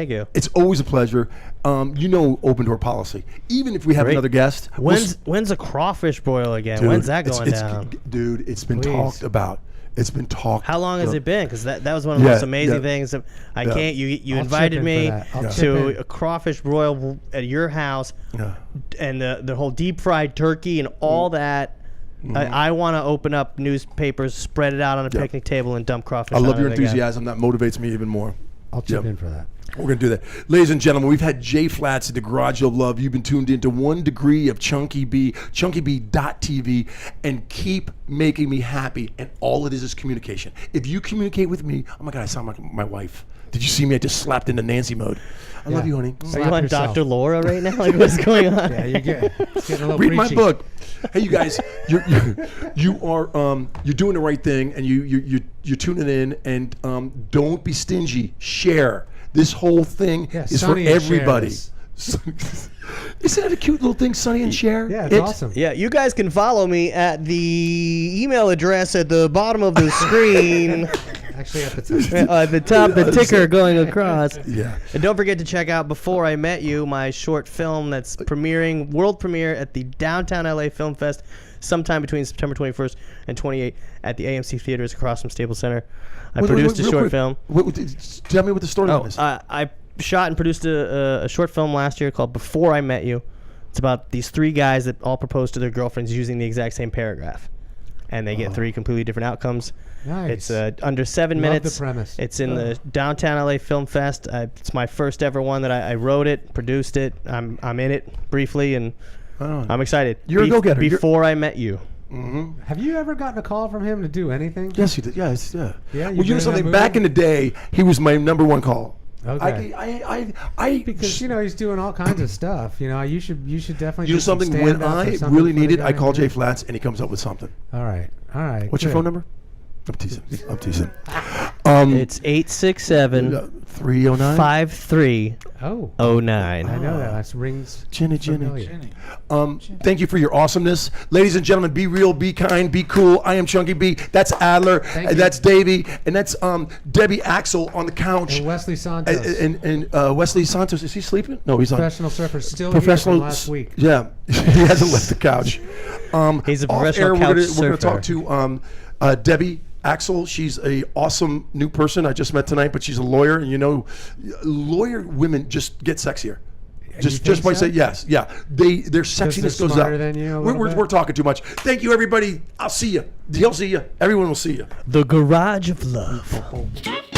Speaker 7: you.
Speaker 4: It's always a pleasure. You know, open door policy. Even if we have
Speaker 7: Great.
Speaker 4: another guest, we'll
Speaker 7: When's a crawfish broil again?
Speaker 4: dude,
Speaker 7: When's that
Speaker 4: it's-
Speaker 7: going
Speaker 4: it's-
Speaker 7: down?
Speaker 4: Dude, it's been
Speaker 5: Please.
Speaker 4: talked about. It's been talked.
Speaker 7: How long has it been? Because that was one of the
Speaker 4: Yeah,
Speaker 7: most amazing
Speaker 4: yeah.
Speaker 7: things. That I
Speaker 4: Yeah.
Speaker 7: can't. You
Speaker 5: I'll
Speaker 7: invited
Speaker 5: chip in
Speaker 7: me
Speaker 5: for that. I'll chip
Speaker 7: to
Speaker 5: in.
Speaker 7: a crawfish broil at your house,
Speaker 4: Yeah.
Speaker 7: and the whole deep fried turkey and all that. I want to open up newspapers, spread it out on a picnic table, and dump crawfish.
Speaker 4: I love
Speaker 7: on
Speaker 4: your
Speaker 7: it again.
Speaker 4: enthusiasm. That motivates me even more.
Speaker 5: I'll chip
Speaker 4: Yep.
Speaker 5: in for that.
Speaker 4: We're going to do that. Ladies and gentlemen, we've had Jay Flats at the Garage of Love. You've been tuned into 1 degree of Chunky B, chunkyb.tv, and keep making me happy. And all it is communication. If you communicate with me, oh my God, I sound like my wife. Did you see me? I just slapped into Nancy mode. I love you, honey.
Speaker 7: Are you
Speaker 5: Slap
Speaker 7: on
Speaker 5: yourself.
Speaker 7: Dr. Laura right now? Like, what's going on?
Speaker 5: Yeah, it's getting a little
Speaker 4: Read my
Speaker 5: preachy.
Speaker 4: book. Hey, you guys, you're doing the right thing, and you're tuning in, and don't be stingy. Share. This whole thing
Speaker 5: Yeah,
Speaker 4: is for
Speaker 5: Sonny and
Speaker 4: everybody.
Speaker 5: Share
Speaker 4: Isn't it a cute little thing, Sonny and Share?
Speaker 5: Yeah, it's awesome.
Speaker 7: Yeah, you guys can follow me at the email address at the bottom of the screen.
Speaker 5: Actually, at the top.
Speaker 7: At the top, the ticker going across.
Speaker 4: Yeah.
Speaker 7: And don't forget to check out Before I Met You, my short film that's premiering, world premiere at the Downtown LA Film Fest sometime between September 21st and 28th at the AMC Theaters across from Staples Center. I produced a
Speaker 4: real
Speaker 7: short
Speaker 4: quick,
Speaker 7: film.
Speaker 4: Tell me what the storyline is.
Speaker 7: I shot and produced a short film last year called Before I Met You. It's about these 3 guys that all propose to their girlfriends using the exact same paragraph. And they get 3 completely different outcomes.
Speaker 5: Nice.
Speaker 7: It's under 7
Speaker 5: Love
Speaker 7: minutes.
Speaker 5: the premise.
Speaker 7: It's in the Downtown LA Film Fest. It's my first ever one that I wrote it, produced it. I'm in it briefly, and I'm excited.
Speaker 4: You're a go-getter.
Speaker 7: Before I Met You.
Speaker 5: Have you ever gotten a call from him to do anything?
Speaker 4: Yes, you did. Yes, yeah.
Speaker 5: Yeah,
Speaker 4: Well,
Speaker 5: you
Speaker 4: you
Speaker 5: been
Speaker 4: know
Speaker 5: in
Speaker 4: something?
Speaker 5: that
Speaker 4: Back
Speaker 5: movie?
Speaker 4: in the day, he was my number 1 call.
Speaker 5: Okay.
Speaker 4: I
Speaker 5: Because he's doing all kinds of stuff. You should definitely.
Speaker 4: you know
Speaker 5: do some
Speaker 4: something? When
Speaker 5: stand-up or
Speaker 4: I
Speaker 5: something
Speaker 4: really
Speaker 5: for the
Speaker 4: need it, I
Speaker 5: guy.
Speaker 4: call Jay Flats, and he comes up with something.
Speaker 5: All right.
Speaker 4: What's your
Speaker 5: good.
Speaker 4: phone number? I'm teasing. I'm teasing.
Speaker 7: It's 867
Speaker 4: 309.
Speaker 7: 5309.
Speaker 5: Oh, I know that. That rings.
Speaker 4: Ginny.
Speaker 5: familiar.
Speaker 4: Thank you for your awesomeness. Ladies and gentlemen, be real, be kind, be cool. I am Chunky B. That's Adler.
Speaker 5: Thank
Speaker 4: And
Speaker 5: you.
Speaker 4: that's Davey. And that's Debbie Axel on the couch.
Speaker 5: And Wesley Santos,
Speaker 4: And Wesley Santos, is he sleeping? No, he's on.
Speaker 5: professional surfer, still
Speaker 4: Professional.
Speaker 5: here from last week.
Speaker 4: Yeah, he hasn't left the couch.
Speaker 7: He's a
Speaker 4: Off
Speaker 7: professional
Speaker 4: air,
Speaker 7: couch
Speaker 4: we're gonna
Speaker 7: surfer.
Speaker 4: talk to Debbie Axel. She's a awesome new person I just met tonight, but she's a lawyer, and lawyer women just get sexier. Just
Speaker 5: think
Speaker 4: by
Speaker 5: so?
Speaker 4: saying yes, yeah, their sexiness goes up.
Speaker 5: smarter than you a little bit?
Speaker 4: We're talking too much. Thank you, everybody. I'll see you. He'll see you. Everyone will see you.
Speaker 7: The Garage of Love.